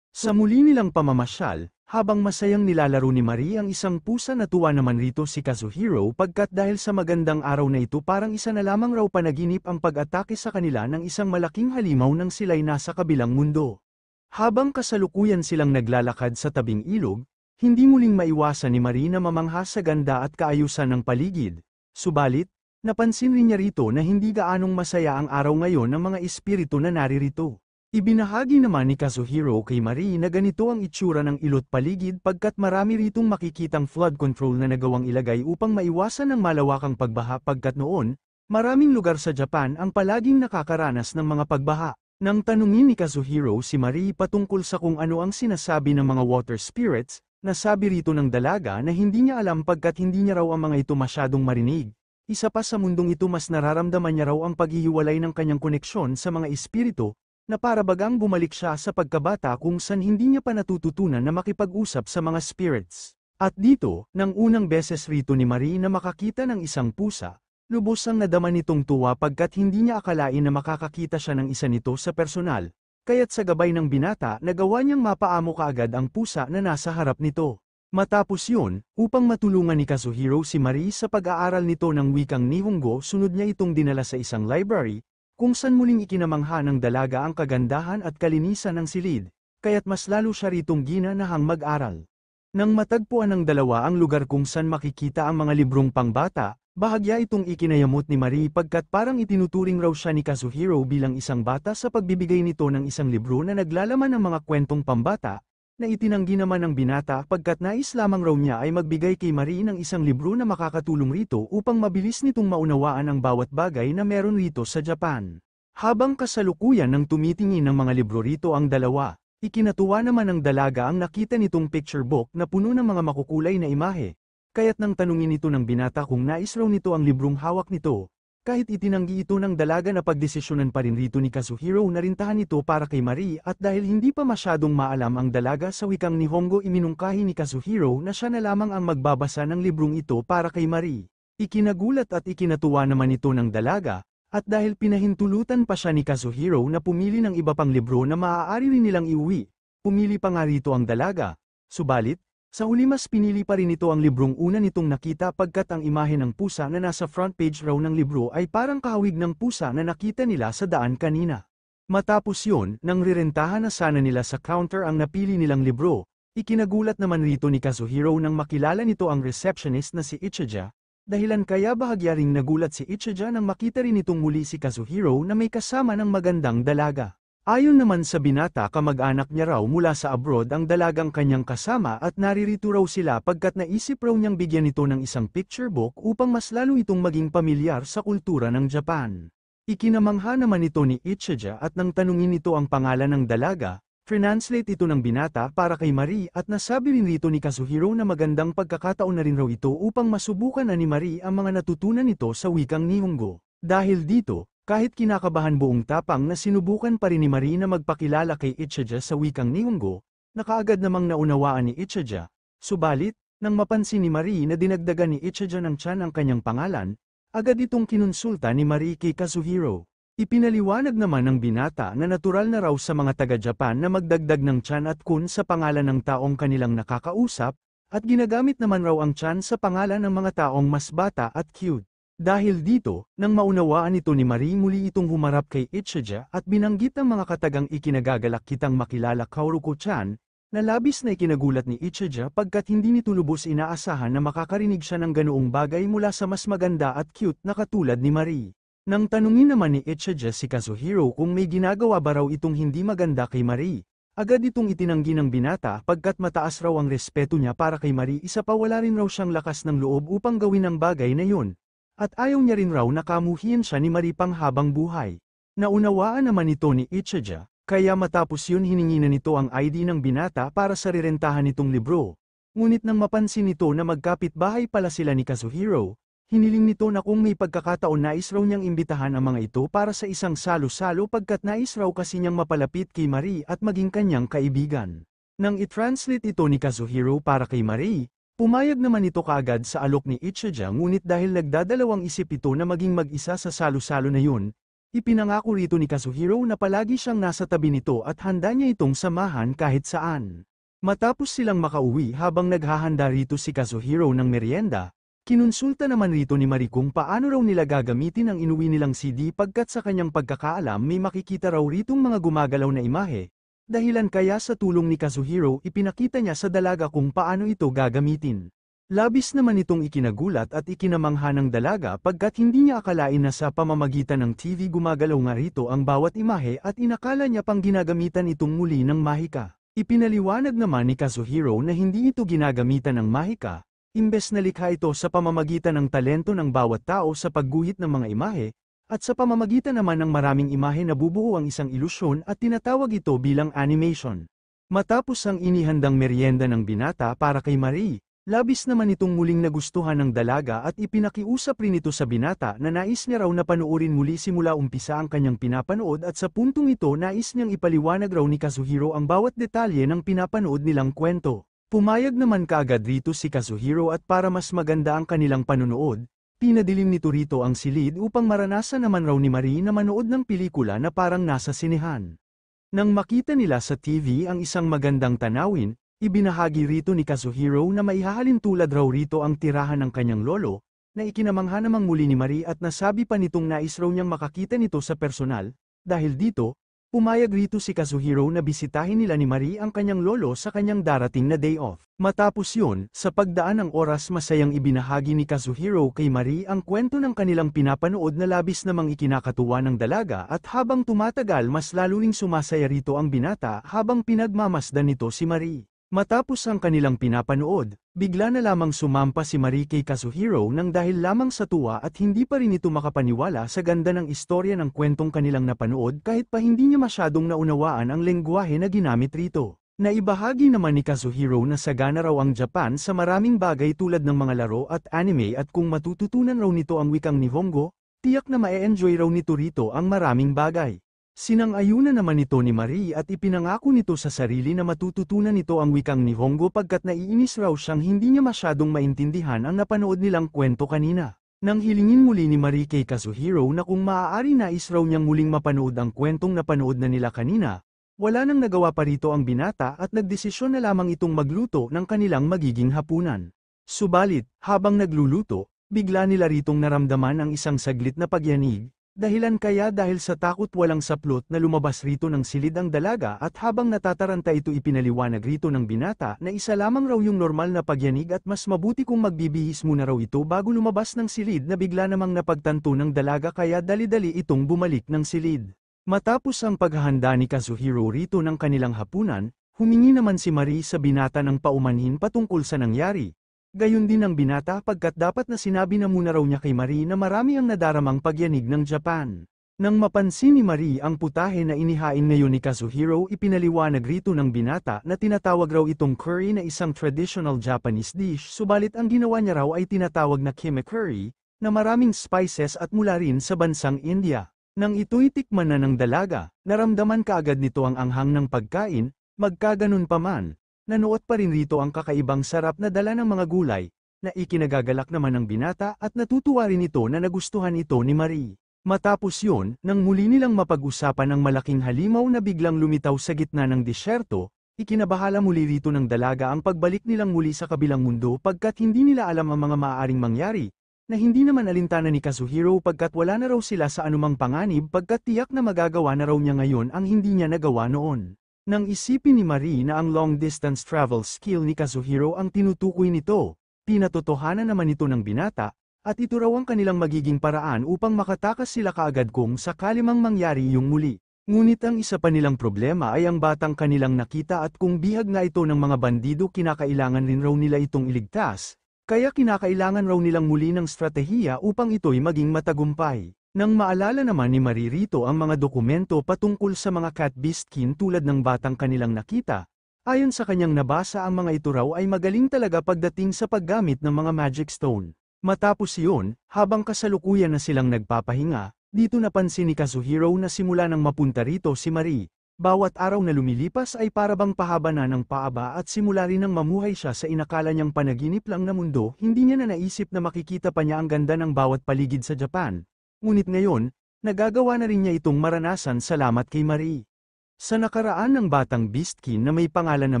Speaker 1: Sa muli nilang pamamasyal, habang masayang nilalaro ni Marie ang isang pusa natuwa naman rito si Kazuhiro pagkat dahil sa magandang araw na ito parang isa na lamang raw panaginip ang pag-atake sa kanila ng isang malaking halimaw nang sila'y nasa kabilang mundo. Habang kasalukuyan silang naglalakad sa tabing ilog, hindi muling maiwasan ni Marie na mamangha sa ganda at kaayusan ng paligid. Subalit, napansin rin niya rito na hindi gaanong masaya ang araw ngayon ng mga espiritu na naririto. Ibinahagi naman ni Kazuhiro kay Marie na ganito ang itsura ng ilot paligid pagkat marami ritong makikitang flood control na nagawang ilagay upang maiwasan ang malawakang pagbaha pagkat noon, maraming lugar sa Japan ang palaging nakakaranas ng mga pagbaha. Nang tanungin ni Kazuhiro si Marie patungkol sa kung ano ang sinasabi ng mga water spirits, nasabi rito ng dalaga na hindi niya alam pagkat hindi niya raw ang mga ito masyadong marinig. Isa pa sa mundong ito mas nararamdaman niya raw ang paghihiwalay ng kanyang koneksyon sa mga espiritu, na para bagang bumalik siya sa pagkabata kung saan hindi niya pa natututunan na makipag-usap sa mga spirits. At dito, nang unang beses rito ni Marie na makakita ng isang pusa, lubos ang nadama nitong tuwa pagkat hindi niya akalain na makakakita siya ng isa nito sa personal. Kaya't sa gabay ng binata nagawa niyang mapaamo kaagad ang pusa na nasa harap nito. Matapos yun, upang matulungan ni Kazuhiro si Marie sa pag-aaral nito ng wikang Nihongo sunod niya itong dinala sa isang library, kung saan muling ikinamangha ng dalaga ang kagandahan at kalinisan ng silid, kaya't mas lalo siya ritong ginanahang mag-aral. Nang matagpuan ng dalawa ang lugar kung saan makikita ang mga librong pangbata, bahagya itong ikinayamot ni Marie pagkat parang itinuturing raw siya ni Kazuhiro bilang isang bata sa pagbibigay nito ng isang libro na naglalaman ng mga kwentong pambata, na itinanggi naman ng binata pagkat nais lamang raw niya ay magbigay kay Marie ng isang libro na makakatulong rito upang mabilis nitong maunawaan ang bawat bagay na meron rito sa Japan. Habang kasalukuyan ng tumitingin ng mga libro rito ang dalawa, ikinatuwa naman ng dalaga ang nakita nitong picture book na puno ng mga makukulay na imahe. Kaya't nang tanungin ito ng binata kung nais raw nito ang librong hawak nito, kahit itinanggi ito ng dalaga na pagdesisyonan pa rin rito ni Kazuhiro na rintahan ito para kay Marie at dahil hindi pa masyadong maalam ang dalaga sa wikang Nihongo iminungkahi ni Kazuhiro na siya na lamang ang magbabasa ng librong ito para kay Marie. Ikinagulat at ikinatuwa naman ito ng dalaga, At dahil pinahintulutan pa siya ni Kazuhiro na pumili ng iba pang libro na maaari rin nilang iuwi, pumili pa nga rito ang dalaga. Subalit, sa huli mas pinili pa rin ito ang librong una nitong nakita pagkat ang imahe ng pusa na nasa front page raw ng libro ay parang kahawig ng pusa na nakita nila sa daan kanina. Matapos yun, nang rirentahan na sana nila sa counter ang napili nilang libro, ikinagulat naman rito ni Kazuhiro nang makilala nito ang receptionist na si Ichijo. Dahilan kaya bahagya ring nagulat si Ichijo nang makita rin itong muli si Kazuhiro na may kasama ng magandang dalaga. Ayon naman sa binata kamag-anak niya raw mula sa abroad ang dalagang kanyang kasama at naririto raw sila pagkat naisip raw niyang bigyan ito ng isang picture book upang mas lalo itong maging pamilyar sa kultura ng Japan. Ikinamangha naman ito ni Ichijo at nang tanungin ito ang pangalan ng dalaga, translate ito ng binata para kay Marie at nasabi rin rito ni Kazuhiro na magandang pagkakataon na rin raw ito upang masubukan na ni Marie ang mga natutunan nito sa wikang Nihongo. Dahil dito, kahit kinakabahan buong tapang na sinubukan pa rin ni Marie na magpakilala kay Ichijo sa wikang Nihongo, nakaagad namang naunawaan ni Ichijo. Subalit, nang mapansin ni Marie na dinagdagan ni Ichijo ng tiyan ang kanyang pangalan, agad itong kinonsulta ni Marie kay Kazuhiro. Ipinaliwanag naman ng binata na natural na raw sa mga taga-Japan na magdagdag ng tiyan at kun sa pangalan ng taong kanilang nakakausap, at ginagamit naman raw ang tiyan sa pangalan ng mga taong mas bata at cute. Dahil dito, nang maunawaan ito ni Marie muli itong humarap kay Ichijo at binanggit ang mga katagang ikinagagalak kitang makilala Kaoruko-chan, na labis na ikinagulat ni Ichijo pagkat hindi nito lubos inaasahan na makakarinig siya ng ganoong bagay mula sa mas maganda at cute na katulad ni Marie. Nang tanungin naman ni Ichijo si Kazuhiro kung may ginagawa ba raw itong hindi maganda kay Marie, agad itong itinanggi ng binata pagkat mataas raw ang respeto niya para kay Marie isa pa wala rin raw siyang lakas ng loob upang gawin ang bagay na yun, at ayaw niya rin raw na kamuhian siya ni Marie panghabang buhay. Naunawaan naman ito ni Ichijo, kaya matapos yun hiningi na nito ang ID ng binata para sa rirentahan nitong libro. Ngunit nang mapansin nito na magkapit-bahay pala sila ni Kazuhiro, hiniling nito na kung may pagkakataon nais raw niyang imbitahan ang mga ito para sa isang salo-salo pagkat nais raw kasi niyang mapalapit kay Marie at maging kanyang kaibigan. Nang i-translate ito ni Kazuhiro para kay Marie, pumayag naman ito kaagad sa alok ni Ichijo ngunit dahil nagdadalawang isip ito na maging mag-isa sa salo-salo na yun, ipinangako rito ni Kazuhiro na palagi siyang nasa tabi nito at handa niya itong samahan kahit saan. Matapos silang makauwi habang naghahanda rito si Kazuhiro ng merienda, kinonsulta naman rito ni Marie kung paano raw nila gagamitin ang inuwi nilang CD pagkat sa kanyang pagkakaalam may makikita raw ritong mga gumagalaw na imahe, dahilan kaya sa tulong ni Kazuhiro ipinakita niya sa dalaga kung paano ito gagamitin. Labis naman itong ikinagulat at ikinamangha ng dalaga pagkat hindi niya akalain na sa pamamagitan ng TV gumagalaw nga rito ang bawat imahe at inakala niya pang ginagamitan itong muli ng mahika. Ipinaliwanag naman ni Kazuhiro na hindi ito ginagamitan ng mahika, imbes na likha ito sa pamamagitan ng talento ng bawat tao sa pagguhit ng mga imahe, at sa pamamagitan naman ng maraming imahe na bubuo ang isang ilusyon at tinatawag ito bilang animation. Matapos ang inihandang merienda ng binata para kay Marie, labis naman itong muling nagustuhan ng dalaga at ipinakiusap rin ito sa binata na nais niya raw na panuorin muli simula umpisa ang kanyang pinapanood at sa puntong ito nais niyang ipaliwanag raw ni Kazuhiro ang bawat detalye ng pinapanood nilang kwento. Pumayag naman kaagad rito si Kazuhiro at para mas maganda ang kanilang panunood, pinadilim nito rito ang silid upang maranasan naman raw ni Marie na manood ng pelikula na parang nasa sinehan. Nang makita nila sa TV ang isang magandang tanawin, ibinahagi rito ni Kazuhiro na maihahalin tulad raw rito ang tirahan ng kanyang lolo, na ikinamangha namang muli ni Marie at nasabi pa nitong nais raw niyang makakita nito sa personal, dahil dito, pumayag rito si Kazuhiro na bisitahin nila ni Marie ang kanyang lolo sa kanyang darating na day off. Matapos yun, sa pagdaan ng oras masayang ibinahagi ni Kazuhiro kay Marie ang kwento ng kanilang pinapanood na labis namang ikinakatuwa ng dalaga at habang tumatagal mas lalo ring sumasaya rito ang binata habang pinagmamasdan nito si Marie. Matapos ang kanilang pinapanood, bigla na lamang sumampa si Marie kay Kazuhiro nang dahil lamang sa tuwa at hindi pa rin ito makapaniwala sa ganda ng istorya ng kwentong kanilang napanood kahit pa hindi niya masyadong naunawaan ang lengguwahe na ginamit rito. Naibahagi naman ni Kazuhiro na sagana raw ang Japan sa maraming bagay tulad ng mga laro at anime at kung matututunan raw nito ang wikang Nihongo, tiyak na ma-e-enjoy raw nito rito ang maraming bagay. Sinang-ayunan naman ito ni Marie at ipinangako nito sa sarili na matututunan nito ang wikang Nihongo pagkat naiinis raw siyang hindi niya masyadong maintindihan ang napanood nilang kwento kanina. Nang hilingin muli ni Marie kay Kazuhiro na kung maaari nais raw niyang muling mapanood ang kwentong napanood na nila kanina, wala nang nagawa pa rito ang binata at nagdesisyon na lamang itong magluto ng kanilang magiging hapunan. Subalit, habang nagluluto, bigla nila ritong naramdaman ang isang saglit na pagyanig, dahilan kaya dahil sa takot walang saplot na lumabas rito ng silid ang dalaga at habang natataranta ito ipinaliwanag rito ng binata na isa lamang raw yung normal na pagyanig at mas mabuti kung magbibihis muna raw ito bago lumabas ng silid na bigla namang napagtanto ng dalaga kaya dali-dali itong bumalik ng silid. Matapos ang paghahanda ni Kazuhiro rito ng kanilang hapunan, humingi naman si Marie sa binata ng paumanhin patungkol sa nangyari. Gayon din ang binata pagkat dapat na sinabi na muna raw niya kay Marie na marami ang nadaramang pagyanig ng Japan. Nang mapansin ni Marie ang putahe na inihain ngayon ni Kazuhiro ipinaliwanag rito ng binata na tinatawag raw itong curry na isang traditional Japanese dish subalit ang ginawa niya raw ay tinatawag na kime curry, na maraming spices at mula rin sa bansang India. Nang ito'y tikman na ng dalaga, naramdaman kaagad nito ang anghang ng pagkain, magkaganon pa man, nanuot pa rin rito ang kakaibang sarap na dala ng mga gulay, na ikinagagalak naman ng binata at natutuwa rin ito na nagustuhan ito ni Marie. Matapos yun, nang muli nilang mapag-usapan ang malaking halimaw na biglang lumitaw sa gitna ng disyerto, ikinabahala muli rito ng dalaga ang pagbalik nilang muli sa kabilang mundo pagkat hindi nila alam ang mga maaaring mangyari, na hindi naman alintana ni Kazuhiro pagkat wala na raw sila sa anumang panganib pagkat tiyak na magagawa na raw niya ngayon ang hindi niya nagawa noon. Nang isipin ni Marie na ang long-distance travel skill ni Kazuhiro ang tinutukoy nito, pinatotohanan naman ito ng binata, at ito raw ang kanilang magiging paraan upang makatakas sila kaagad kung sakali mang mangyari yung muli. Ngunit ang isa pa nilang problema ay ang batang kanilang nakita at kung bihag nga ito ng mga bandido kinakailangan rin raw nila itong iligtas, kaya kinakailangan raw nilang muli ng stratehiya upang ito'y maging matagumpay. Nang maalala naman ni Marie rito ang mga dokumento patungkol sa mga cat beastkin tulad ng batang kanilang nakita, ayon sa kanyang nabasa ang mga ito raw ay magaling talaga pagdating sa paggamit ng mga magic stone. Matapos iyon, habang kasalukuyan na silang nagpapahinga, dito napansin ni Kazuhiro na simula nang mapunta rito si Marie. Bawat araw na lumilipas ay parabang pahaba na ng paaba at simula rin nang mamuhay siya sa inakala niyang panaginip lang na mundo, hindi niya na naisip na makikita pa niya ang ganda ng bawat paligid sa Japan. Ngunit ngayon, nagagawa na rin niya itong maranasan salamat kay Marie. Sa nakaraan ng batang beastkin na may pangalan na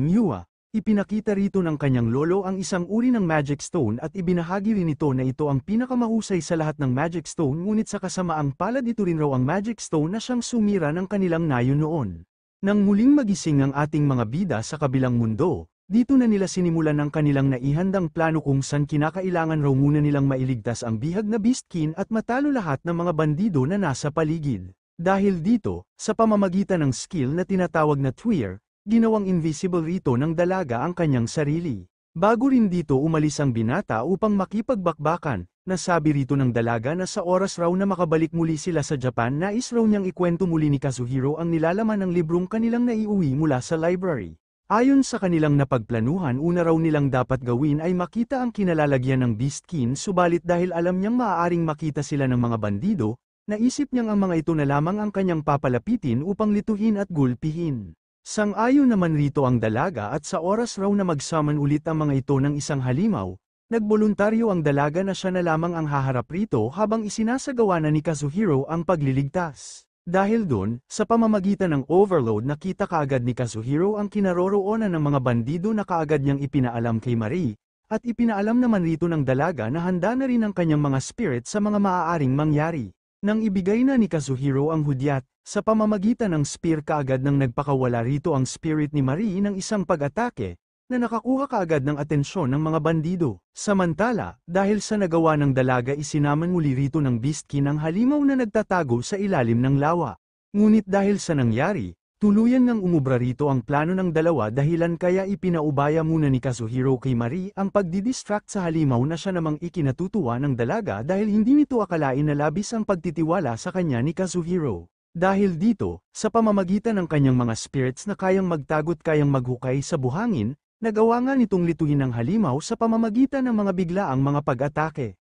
Speaker 1: Miwa, ipinakita rito ng kanyang lolo ang isang uri ng magic stone at ibinahagi rin ito na ito ang pinakamahusay sa lahat ng magic stone ngunit sa kasamaang palad ito rin raw ang magic stone na siyang sumira ng kanilang nayo noon. Nang muling magising ang ating mga bida sa kabilang mundo, dito na nila sinimulan ang kanilang naihandang plano kung saan kinakailangan raw muna nilang mailigtas ang bihag na beastkin at matalo lahat ng mga bandido na nasa paligid. Dahil dito, sa pamamagitan ng skill na tinatawag na Tweer, ginawang invisible rito ng dalaga ang kanyang sarili. Bago rin dito umalis ang binata upang makipagbakbakan, nasabi rito ng dalaga na sa oras raw na makabalik muli sila sa Japan nais raw niyang ikwento muli ni Kazuhiro ang nilalaman ng librong kanilang naiuwi mula sa library. Ayon sa kanilang napagplanuhan una raw nilang dapat gawin ay makita ang kinalalagyan ng beastkin subalit dahil alam niyang maaaring makita sila ng mga bandido, naisip niyang ang mga ito na lamang ang kanyang papalapitin upang lituhin at gulpihin. Sang-ayon naman rito ang dalaga at sa oras raw na mag-summon ulit ang mga ito ng isang halimaw, nagboluntaryo ang dalaga na siya na lamang ang haharap rito habang isinasagawa na ni Kazuhiro ang pagliligtas. Dahil doon, sa pamamagitan ng overload nakita kaagad ni Kazuhiro ang kinaroroonan ng mga bandido na kaagad niyang ipinaalam kay Marie, at ipinaalam naman rito ng dalaga na handa na rin ang kanyang mga spirit sa mga maaaring mangyari. Nang ibigay na ni Kazuhiro ang hudyat, sa pamamagitan ng spear kaagad nang nagpakawala rito ang spirit ni Marie ng isang pag-atake, na nakakuha kaagad ng atensyon ng mga bandido. Samantala, dahil sa nagawa ng dalaga isinaman muli rito ng beastkin ang halimaw na nagtatago sa ilalim ng lawa. Ngunit dahil sa nangyari, tuluyan ngang umubra rito ang plano ng dalawa dahilan kaya ipinaubaya muna ni Kazuhiro kay Marie ang pagdidistract sa halimaw na siya namang ikinatutuwa ng dalaga dahil hindi nito akalain na labis ang pagtitiwala sa kanya ni Kazuhiro. Dahil dito, sa pamamagitan ng kanyang mga spirits na kayang magtagot kayang maghukay sa buhangin, nagawa nga nitong lituhin ang halimaw sa pamamagitan ng mga biglaang mga pag-atake.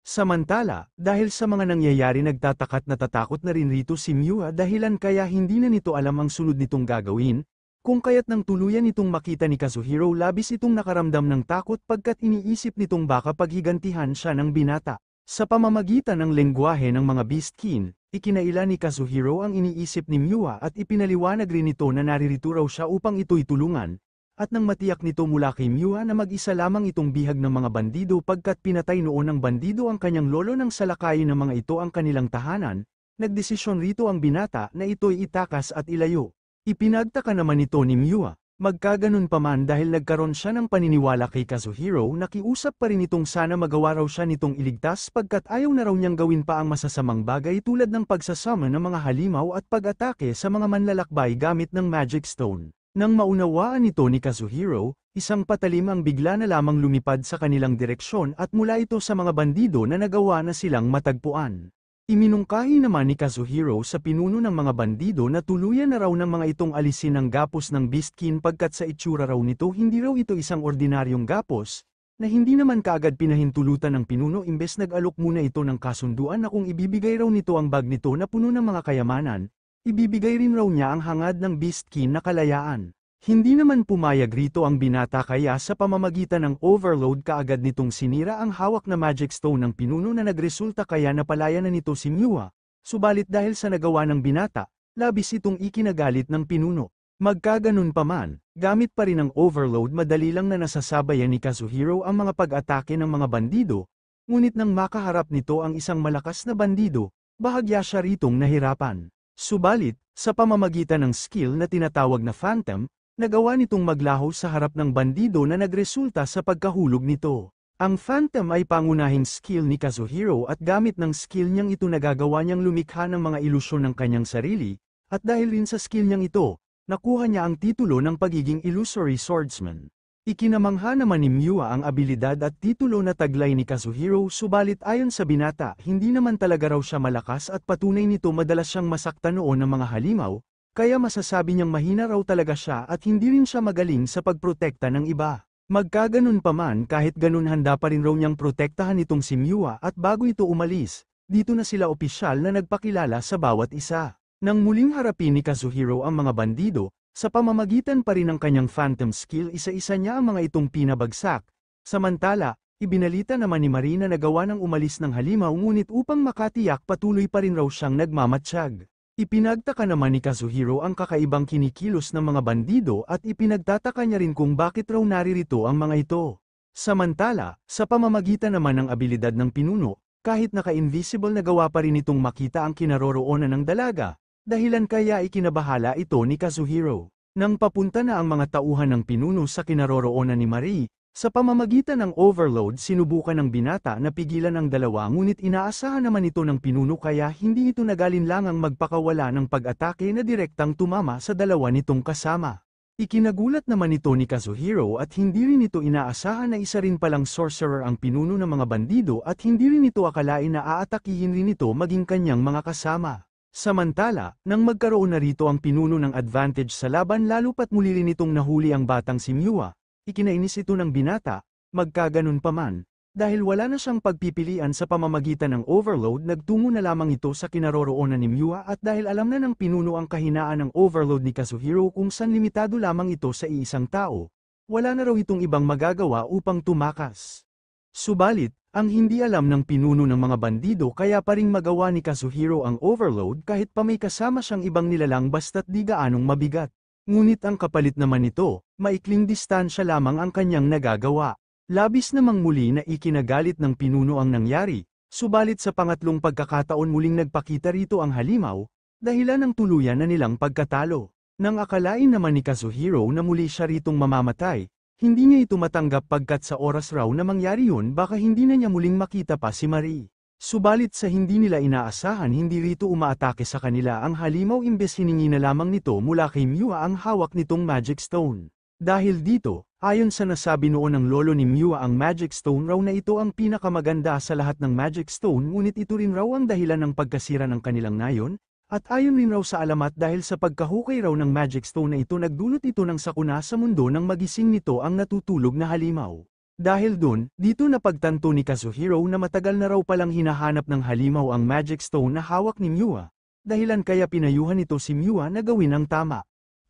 Speaker 1: Samantala, dahil sa mga nangyayari nagtatakat natatakot na rin rito si Miwa dahilan kaya hindi na nito alam ang sunod nitong gagawin, kung kaya't nang tuluyan itong makita ni Kazuhiro labis itong nakaramdam ng takot pagkat iniisip nitong baka paghigantihan siya ng binata. Sa pamamagitan ng lengguwahe ng mga Beastkin, ikinaila ni Kazuhiro ang iniisip ni Miwa at ipinaliwanag rin ito na naririto raw siya upang ito'y tulungan, at nang matiyak nito mula kay Miwa na mag-isa lamang itong bihag ng mga bandido pagkat pinatay noon ng bandido ang kanyang lolo nang salakayin ng mga ito ang kanilang tahanan, nagdesisyon rito ang binata na ito'y itakas at ilayo. Ipinagtaka naman ito ni Miwa. Magkaganon pa man dahil nagkaroon siya ng paniniwala kay Kazuhiro, nakiusap pa rin itong sana magawa raw siya nitong iligtas pagkat ayaw na raw niyang gawin pa ang masasamang bagay tulad ng pagsasama ng mga halimaw at pag-atake sa mga manlalakbay gamit ng Magic Stone. Nang maunawaan ito ni Kazuhiro, isang patalim ang bigla na lamang lumipad sa kanilang direksyon at mula ito sa mga bandido na nagawa na silang matagpuan. Iminungkahi naman ni Kazuhiro sa pinuno ng mga bandido na tuluyan na raw ng mga itong alisin ang gapos ng Beastkin pagkat sa itsura raw nito hindi raw ito isang ordinaryong gapos, na hindi naman kaagad pinahintulutan ng pinuno imbes nag-alok muna ito ng kasunduan na kung ibibigay raw nito ang bag nito na puno ng mga kayamanan, ibibigay rin raw niya ang hangad ng Beastkin na kalayaan. Hindi naman pumayag rito ang binata kaya sa pamamagitan ng overload kaagad nitong sinira ang hawak na Magic Stone ng pinuno na nagresulta kaya napalaya na nito si Miwa. Subalit dahil sa nagawa ng binata, labis itong ikinagalit ng pinuno. Magkaganon pa man, gamit pa rin ang overload madali lang na nasasabayan ni Kazuhiro ang mga pag-atake ng mga bandido, ngunit nang makaharap nito ang isang malakas na bandido, bahagya siya ritong nahirapan. Subalit, sa pamamagitan ng skill na tinatawag na Phantom, nagawa nitong maglaho sa harap ng bandido na nagresulta sa pagkahulog nito. Ang Phantom ay pangunahing skill ni Kazuhiro at gamit ng skill niyang ito nagagawa niyang lumikha ng mga ilusyon ng kanyang sarili, at dahil rin sa skill niyang ito, nakuha niya ang titulo ng pagiging illusory swordsman. Ikinamangha naman ni Miwa ang abilidad at titulo na taglay ni Kazuhiro subalit ayon sa binata hindi naman talaga raw siya malakas at patunay nito madalas siyang masaktan noon ng mga halimaw, kaya masasabi niyang mahina raw talaga siya at hindi rin siya magaling sa pagprotekta ng iba. Magkaganon pa man kahit ganun handa pa rin raw niyang protektahan itong si Miwa at bago ito umalis, dito na sila opisyal na nagpakilala sa bawat isa. Nang muling harapin ni Kazuhiro ang mga bandido, sa pamamagitan pa rin ng kanyang Phantom skill isa-isa niya ang mga itong pinabagsak. Samantala, ibinalita naman ni Marie na nagawa ng umalis ng halimaw ngunit upang makatiyak patuloy pa rin raw siyang nagmamatsyag. Ipinagtaka naman ni Kazuhiro ang kakaibang kinikilos ng mga bandido at ipinagtataka niya rin kung bakit raw naririto ang mga ito. Samantala, sa pamamagitan naman ng abilidad ng pinuno, kahit naka-invisible nagawa pa rin itong makita ang kinaroroonan ng dalaga, dahilan kaya ikinabahala ito ni Kazuhiro. Nang papunta na ang mga tauhan ng pinuno sa kinaroroonan ni Marie, sa pamamagitan ng overload sinubukan ng binata na pigilan ang dalawa ngunit inaasahan naman ito ng pinuno kaya hindi ito nagalinlangang magpakawala ng pag-atake na direktang tumama sa dalawa nitong kasama. Ikinagulat naman ito ni Kazuhiro at hindi rin ito inaasahan na isa rin palang sorcerer ang pinuno ng mga bandido at hindi rin ito akalain na aatakihin rin ito maging kanyang mga kasama. Samantala, nang magkaroon na rito ang pinuno ng advantage sa laban lalo pat muli rin itong nahuli ang batang si Miwa, ikinainis ito ng binata, magkaganon pa man, dahil wala na siyang pagpipilian sa pamamagitan ng overload nagtungo na lamang ito sa kinaroroonan ni Miwa at dahil alam na ng pinuno ang kahinaan ng overload ni Kazuhiro kung saan limitado lamang ito sa iisang tao, wala na raw itong ibang magagawa upang tumakas. Subalit, ang hindi alam ng pinuno ng mga bandido kaya pa ring magawa ni Kazuhiro ang overload kahit pa may kasama siyang ibang nilalang basta't di gaanong mabigat. Ngunit ang kapalit naman nito, maikling distansya lamang ang kanyang nagagawa. Labis namang muli na ikinagalit ng pinuno ang nangyari, subalit sa pangatlong pagkakataon muling nagpakita rito ang halimaw, dahilan ng tuluyan na nilang pagkatalo. Nang akalain naman ni Kazuhiro na muli siya ritong mamamatay, hindi niya ito matanggap pagkat sa oras raw na mangyari yun baka hindi na niya muling makita pa si Marie. Subalit sa hindi nila inaasahan hindi rito umaatake sa kanila ang halimaw imbes hiningi na lamang nito mula kay Miwa ang hawak nitong Magic Stone. Dahil dito, ayon sa nasabi noon ng lolo ni Miwa ang Magic Stone raw na ito ang pinakamaganda sa lahat ng Magic Stone ngunit ito rin raw ang dahilan ng pagkasira ng kanilang nayon, at ayon rin raw sa alamat dahil sa pagkahukay raw ng Magic Stone na ito nagdulot ito ng sakuna sa mundo nang magising nito ang natutulog na halimaw. Dahil dun, dito napagtanto ni Kazuhiro na matagal na raw palang hinahanap ng halimaw ang Magic Stone na hawak ni Miwa, dahilan kaya pinayuhan ito si Miwa na gawin ang tama.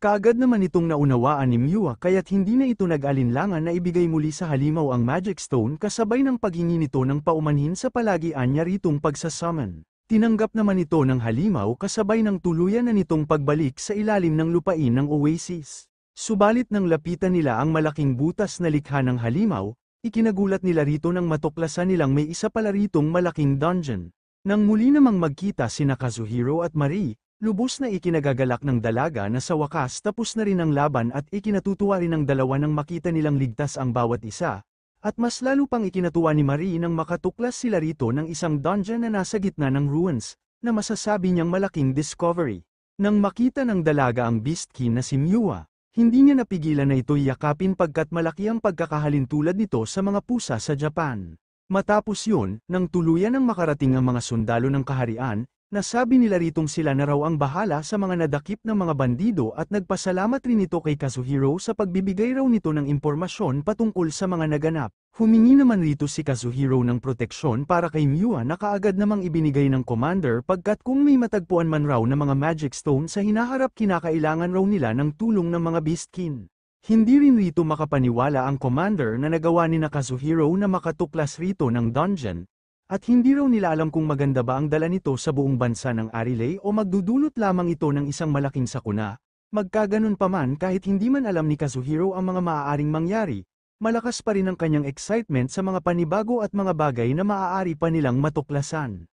Speaker 1: Kaagad naman itong naunawaan ni Miwa kaya't hindi na ito nag-alinlangan na ibigay muli sa halimaw ang Magic Stone kasabay ng paghingi nito ng paumanhin sa palagian niya ritong pagsasummon. Tinanggap naman ito ng halimaw kasabay ng tuluyan na nitong pagbalik sa ilalim ng lupain ng Oasis. Subalit nang lapitan nila ang malaking butas na likha ng halimaw, ikinagulat nila rito nang matuklasan nilang may isa pala ritong malaking dungeon. Nang muli namang magkita sina Kazuhiro at Marie, lubos na ikinagagalak ng dalaga na sa wakas tapos na rin ang laban at ikinatutuwa rin ng dalawa nang makita nilang ligtas ang bawat isa. At mas lalo pang ikinatuwa ni Marie nang makatuklas sila rito ng isang dungeon na nasa gitna ng ruins, na masasabi niyang malaking discovery. Nang makita ng dalaga ang Beastkin na si Miwa, hindi niya napigilan na ito'y yakapin pagkat malaki ang pagkakahalintulad nito sa mga pusa sa Japan. Matapos yun, nang tuluyan ng makarating ang mga sundalo ng kaharian, nasabi nila ritong sila na raw ang bahala sa mga nadakip ng mga bandido at nagpasalamat rin ito kay Kazuhiro sa pagbibigay raw nito ng impormasyon patungkol sa mga naganap. Humingi naman rito si Kazuhiro ng proteksyon para kay Miwa na kaagad namang ibinigay ng commander pagkat kung may matagpuan man raw na mga magic stone sa hinaharap kinakailangan raw nila ng tulong ng mga Beastkin. Hindi rin rito makapaniwala ang commander na nagawa ni Kazuhiro na makatuklas rito ng dungeon. At hindi raw nila alam kung maganda ba ang dala nito sa buong bansa ng Arelay o magdudulot lamang ito ng isang malaking sakuna. Magkaganon pa man kahit hindi man alam ni Kazuhiro ang mga maaaring mangyari, malakas pa rin ang kanyang excitement sa mga panibago at mga bagay na maaari pa nilang matuklasan.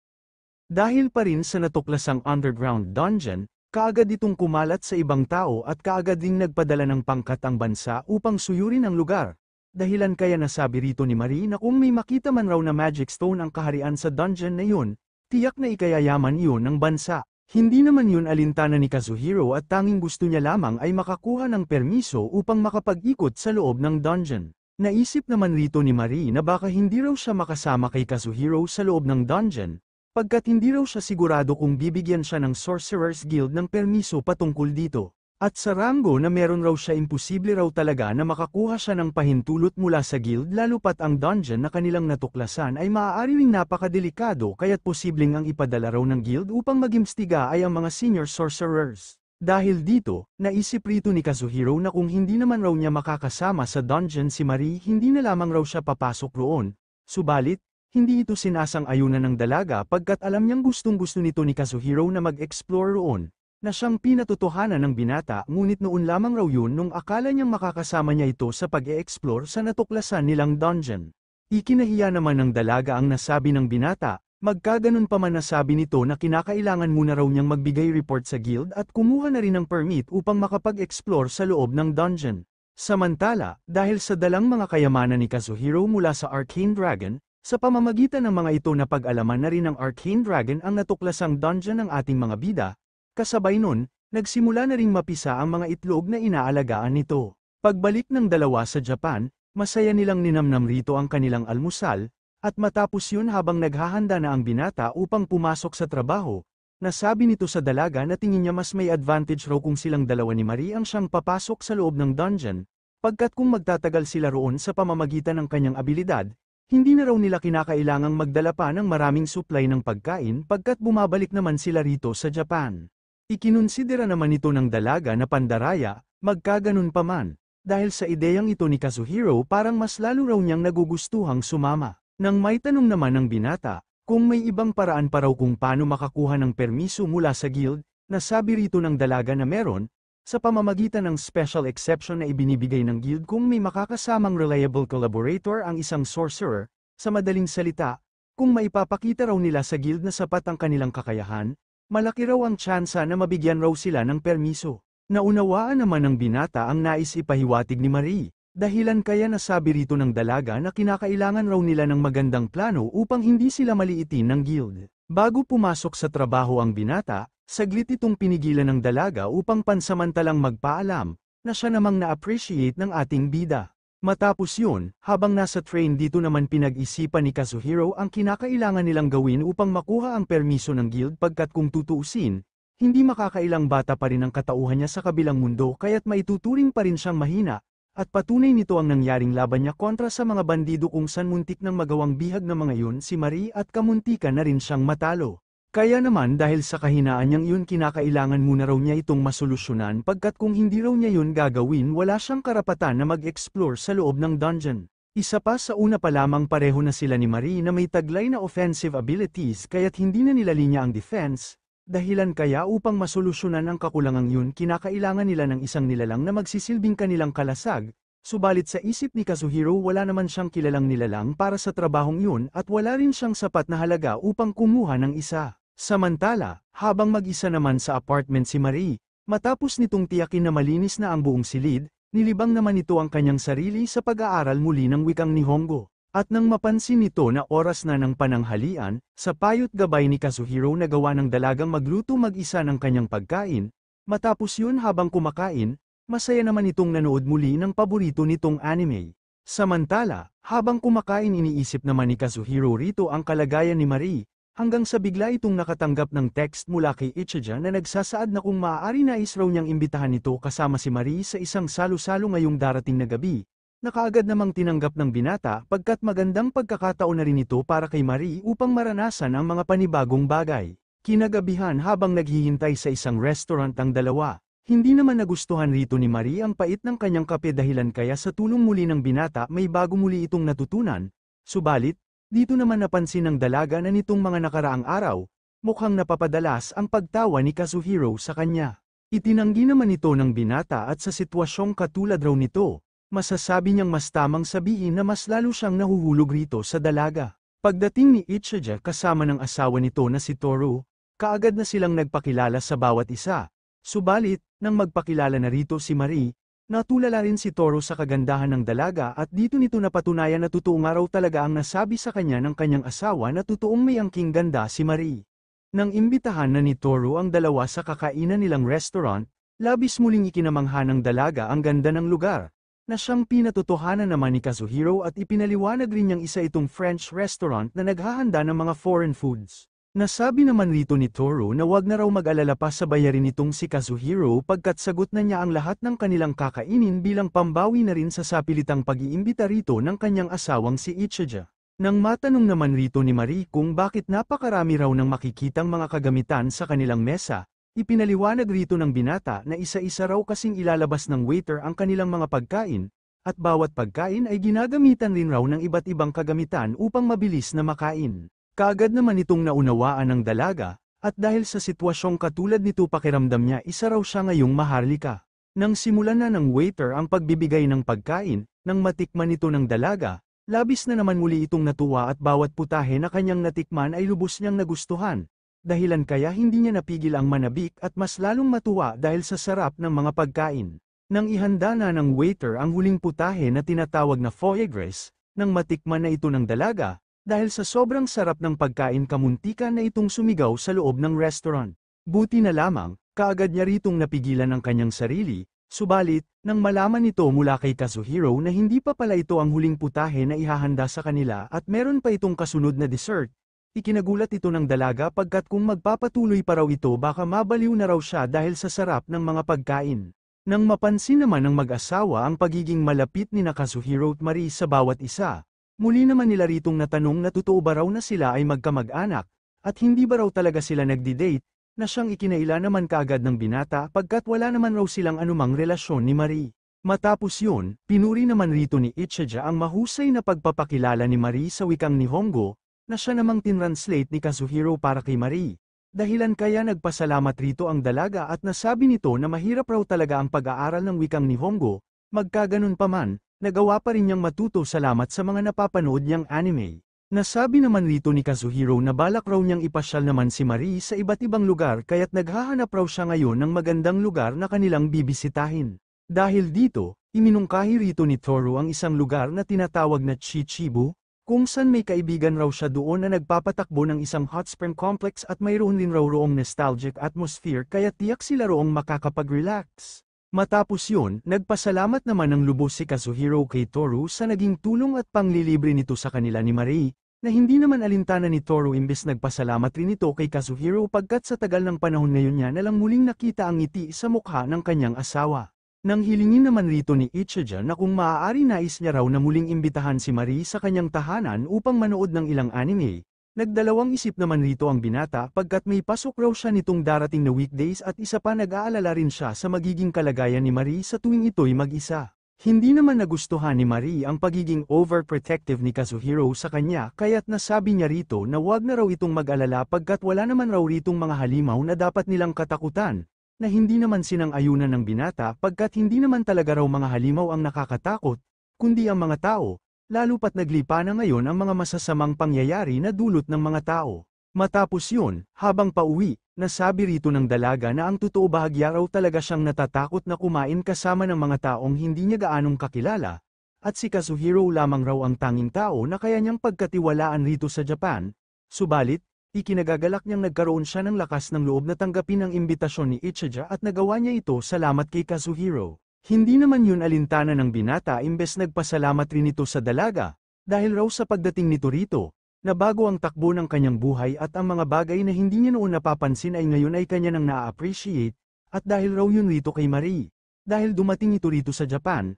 Speaker 1: Dahil pa rin sa natuklasang underground dungeon, kaagad itong kumalat sa ibang tao at kaagad ding nagpadala ng pangkat ang bansa upang suyurin ang lugar. Dahilan kaya nasabi rito ni Marie na kung may makita man raw na magic stone ang kaharian sa dungeon na yun, tiyak na ikayayaman iyon ng bansa. Hindi naman yun alintana ni Kazuhiro at tanging gusto niya lamang ay makakuha ng permiso upang makapag-ikot sa loob ng dungeon. Naisip naman rito ni Marie na baka hindi raw siya makasama kay Kazuhiro sa loob ng dungeon, pagkat hindi raw siya sigurado kung bibigyan siya ng Sorcerer's Guild ng permiso patungkol dito. At sa ranggo na meron raw siya imposible raw talaga na makakuha siya ng pahintulot mula sa guild lalo pat ang dungeon na kanilang natuklasan ay maaari ring napakadelikado kaya't posibleng ang ipadala raw ng guild upang magimstiga ay ang mga senior sorcerers. Dahil dito, naisip rito ni Kazuhiro na kung hindi naman raw niya makakasama sa dungeon si Marie hindi na lamang raw siya papasok roon. Subalit, hindi ito sinasang-ayunan ng dalaga pagkat alam niyang gustong-gusto nito ni Kazuhiro na mag-explore roon. Na siyang pinatotohanan ng binata ngunit noon lamang raw yun nung akala niyang makakasama niya ito sa pag-e-explore sa natuklasan nilang dungeon. Ikinahiya naman ng dalaga ang nasabi ng binata, magkaganon pa man nasabi nito na kinakailangan muna raw niyang magbigay report sa guild at kumuha na rin ng permit upang makapag-explore sa loob ng dungeon. Samantala, dahil sa dalang mga kayamanan ni Kazuhiro mula sa Arcane Dragon, sa pamamagitan ng mga ito na pag-alaman na rin ng Arcane Dragon ang natuklasang dungeon ng ating mga bida. Kasabay nun, nagsimula na ring mapisa ang mga itlog na inaalagaan nito. Pagbalik ng dalawa sa Japan, masaya nilang ninamnam rito ang kanilang almusal, at matapos yun habang naghahanda na ang binata upang pumasok sa trabaho, nasabi nito sa dalaga na tingin niya mas may advantage raw kung silang dalawa ni Marie ang siyang papasok sa loob ng dungeon, pagkat kung magtatagal sila roon sa pamamagitan ng kanyang abilidad, hindi na raw nila kinakailangang magdala pa ng maraming supply ng pagkain pagkat bumabalik naman sila rito sa Japan. Ikinonsidera naman ito ng dalaga na pandaraya, magkaganon pa man, dahil sa ideyang ito ni Kazuhiro parang mas lalo raw niyang nagugustuhang sumama. Nang may tanong naman ng binata, kung may ibang paraan pa raw kung paano makakuha ng permiso mula sa guild, nasabi rito ng dalaga na meron, sa pamamagitan ng special exception na ibinibigay ng guild kung may makakasamang reliable collaborator ang isang sorcerer, sa madaling salita, kung maipapakita raw nila sa guild na sapat ang kanilang kakayahan, malaki raw ang tsansa na mabigyan raw sila ng permiso. Naunawaan naman ng binata ang nais ipahiwatig ni Marie, dahilan kaya nasabi rito ng dalaga na kinakailangan raw nila ng magandang plano upang hindi sila maliitin ng guild. Bago pumasok sa trabaho ang binata, saglit itong pinigilan ng dalaga upang pansamantalang magpaalam, na siya namang na-appreciate ng ating bida. Matapos yun, habang nasa train dito naman pinag-isipan ni Kazuhiro ang kinakailangan nilang gawin upang makuha ang permiso ng guild pagkat kung tutuusin, hindi makakailang bata pa rin ang katauhan niya sa kabilang mundo kaya't maituturing pa rin siyang mahina, at patunay nito ang nangyaring laban niya kontra sa mga bandido kung san muntik nang magawang bihag ng mga yun si Marie at kamuntikan na rin siyang matalo. Kaya naman dahil sa kahinaan niyang iyon kinakailangan muna raw niya itong masolusyonan pagkat kung hindi raw niya yun gagawin wala siyang karapatan na mag-explore sa loob ng dungeon. Isa pa sa una pa lamang pareho na sila ni Marie na may taglay na offensive abilities kaya't hindi na nila linya ang defense, dahilan kaya upang masolusyonan ang kakulangang yun kinakailangan nila ng isang nilalang na magsisilbing kanilang kalasag, subalit sa isip ni Kazuhiro wala naman siyang kilalang nilalang para sa trabahong yun at wala rin siyang sapat na halaga upang kumuha ng isa. Samantala, habang mag-isa naman sa apartment si Marie, matapos nitong tiyakin na malinis na ang buong silid, nilibang naman ito ang kanyang sarili sa pag-aaral muli ng wikang Nihongo. At nang mapansin nito na oras na ng pananghalian, sa payo't gabay ni Kazuhiro na gawa ng dalagang magluto mag-isa ng kanyang pagkain, matapos yun habang kumakain, masaya naman itong nanood muli ng paborito nitong anime. Samantala, habang kumakain iniisip naman ni Kazuhiro rito ang kalagayan ni Marie, hanggang sa bigla itong nakatanggap ng text mula kay Ichijo na nagsasaad na kung maaari nais raw niyang imbitahan ito kasama si Marie sa isang salo-salo ngayong darating na gabi. Nakaagad namang tinanggap ng binata pagkat magandang pagkakataon na rin ito para kay Marie upang maranasan ang mga panibagong bagay. Kinagabihan habang naghihintay sa isang restaurant ang dalawa, hindi naman nagustuhan rito ni Marie ang pait ng kanyang kape dahilan kaya sa tulong muli ng binata may bago muli itong natutunan, subalit, dito naman napansin ng dalaga na nitong mga nakaraang araw, mukhang napapadalas ang pagtawa ni Kazuhiro sa kanya. Itinanggi naman ito ng binata at sa sitwasyong katulad raw nito, masasabi niyang mas tamang sabihin na mas lalo siyang nahuhulog rito sa dalaga. Pagdating ni Ichijo kasama ng asawa nito na si Toru, kaagad na silang nagpakilala sa bawat isa. Subalit, nang magpakilala na rito si Marie, natulala rin si Toru sa kagandahan ng dalaga at dito nito napatunayan na totoo nga raw talaga ang nasabi sa kanya ng kanyang asawa na totoong may angking ganda si Marie. Nang imbitahan na ni Toru ang dalawa sa kakainan nilang restaurant, labis muling ikinamangha ng dalaga ang ganda ng lugar, na siyang pinatotohanan naman ni Kazuhiro at ipinaliwanag rin niyang isa itong French restaurant na naghahanda ng mga foreign foods. Nasabi naman rito ni Toru na wag na raw mag-alala pa sa bayarin nitong si Kazuhiro pagkat sagot na niya ang lahat ng kanilang kakainin bilang pambawi na rin sa sapilitang pag-iimbita rito ng kanyang asawang si Ichijo. Nang matanong naman rito ni Marie kung bakit napakarami raw ng makikitang mga kagamitan sa kanilang mesa, ipinaliwanag rito ng binata na isa-isa raw kasing ilalabas ng waiter ang kanilang mga pagkain, at bawat pagkain ay ginagamitan rin raw ng iba't ibang kagamitan upang mabilis na makain. Kaagad naman itong naunawaan ng dalaga, at dahil sa sitwasyong katulad nito pakiramdam niya isa raw siya ngayong maharlika. Nang simulan na ng waiter ang pagbibigay ng pagkain, nang matikman ito ng dalaga, labis na naman muli itong natuwa at bawat putahe na kanyang natikman ay lubos niyang nagustuhan. Dahilan kaya hindi niya napigil ang manabik at mas lalong matuwa dahil sa sarap ng mga pagkain. Nang ihanda na ng waiter ang huling putahe na tinatawag na foie gras, nang matikman na ito ng dalaga, dahil sa sobrang sarap ng pagkain kamuntikan na itong sumigaw sa loob ng restaurant. Buti na lamang, kaagad niya ritong napigilan ang kanyang sarili, subalit, nang malaman nito mula kay Kazuhiro na hindi pa pala ito ang huling putahe na ihahanda sa kanila at meron pa itong kasunod na dessert, ikinagulat ito ng dalaga pagkat kung magpapatuloy pa raw ito baka mabaliw na raw siya dahil sa sarap ng mga pagkain. Nang mapansin naman ng mag-asawa ang pagiging malapit ni Kazuhiro at Marie sa bawat isa, muli naman nila ritong natanong na totoo ba raw na sila ay magkamag-anak, at hindi ba raw talaga sila nagdi-date, na siyang ikinaila naman kaagad ng binata pagkat wala naman raw silang anumang relasyon ni Marie. Matapos yun, pinuri naman rito ni Ichijo ang mahusay na pagpapakilala ni Marie sa wikang Nihongo, na siya namang tinranslate ni Kazuhiro para kay Marie. Dahilan kaya nagpasalamat rito ang dalaga at nasabi nito na mahirap raw talaga ang pag-aaral ng wikang Nihongo, magkaganon pa man, nagawa pa rin niyang matuto salamat sa mga napapanood niyang anime. Nasabi naman rito ni Kazuhiro na balak raw niyang ipasyal naman si Marie sa iba't ibang lugar kaya't naghahanap raw siya ngayon ng magandang lugar na kanilang bibisitahin. Dahil dito, iminungkahi rito ni Toru ang isang lugar na tinatawag na Chichibu, kung saan may kaibigan raw siya doon na nagpapatakbo ng isang hot spring complex at mayroon din raw roong nostalgic atmosphere kaya tiyak sila roong makakapag-relax. Matapos yun, nagpasalamat naman ng lubos si Kazuhiro kay Toru sa naging tulong at panglilibre nito sa kanila ni Marie, na hindi naman alintana ni Toru imbes nagpasalamat rin ito kay Kazuhiro pagkat sa tagal ng panahon ngayon niya nalang muling nakita ang ngiti sa mukha ng kanyang asawa. Nang hilingin naman rito ni Ichijo na kung maaari nais niya raw na muling imbitahan si Marie sa kanyang tahanan upang manood ng ilang anime, Nagdalawang isip naman rito ang binata pagkat may pasok raw siya nitong darating na weekdays at isa pa nag-aalala rin siya sa magiging kalagayan ni Marie sa tuwing ito'y mag-isa. Hindi naman nagustuhan ni Marie ang pagiging overprotective ni Kazuhiro sa kanya kaya't nasabi niya rito na wag na raw itong mag-alala pagkat wala naman raw ritong mga halimaw na dapat nilang katakutan, na hindi naman sinang-ayunan ng binata pagkat hindi naman talaga raw mga halimaw ang nakakatakot, kundi ang mga tao. Lalo pat naglipa na ngayon ang mga masasamang pangyayari na dulot ng mga tao. Matapos yun, habang pauwi, nasabi rito ng dalaga na ang totoo bahagya raw talaga siyang natatakot na kumain kasama ng mga taong hindi niya gaanong kakilala, at si Kazuhiro lamang raw ang tanging tao na kaya niyang pagkatiwalaan rito sa Japan. Subalit, ikinagagalak niyang nagkaroon siya ng lakas ng loob na tanggapin ang imbitasyon ni Ichijo at nagawa niya ito salamat kay Kazuhiro. Hindi naman yun alintana ng binata imbes nagpasalamat rin ito sa dalaga, dahil raw sa pagdating nito rito, na bago ang takbo ng kanyang buhay at ang mga bagay na hindi niya noon napapansin ay ngayon ay kanya nang na-appreciate, at dahil raw yun rito kay Marie, dahil dumating ito rito sa Japan.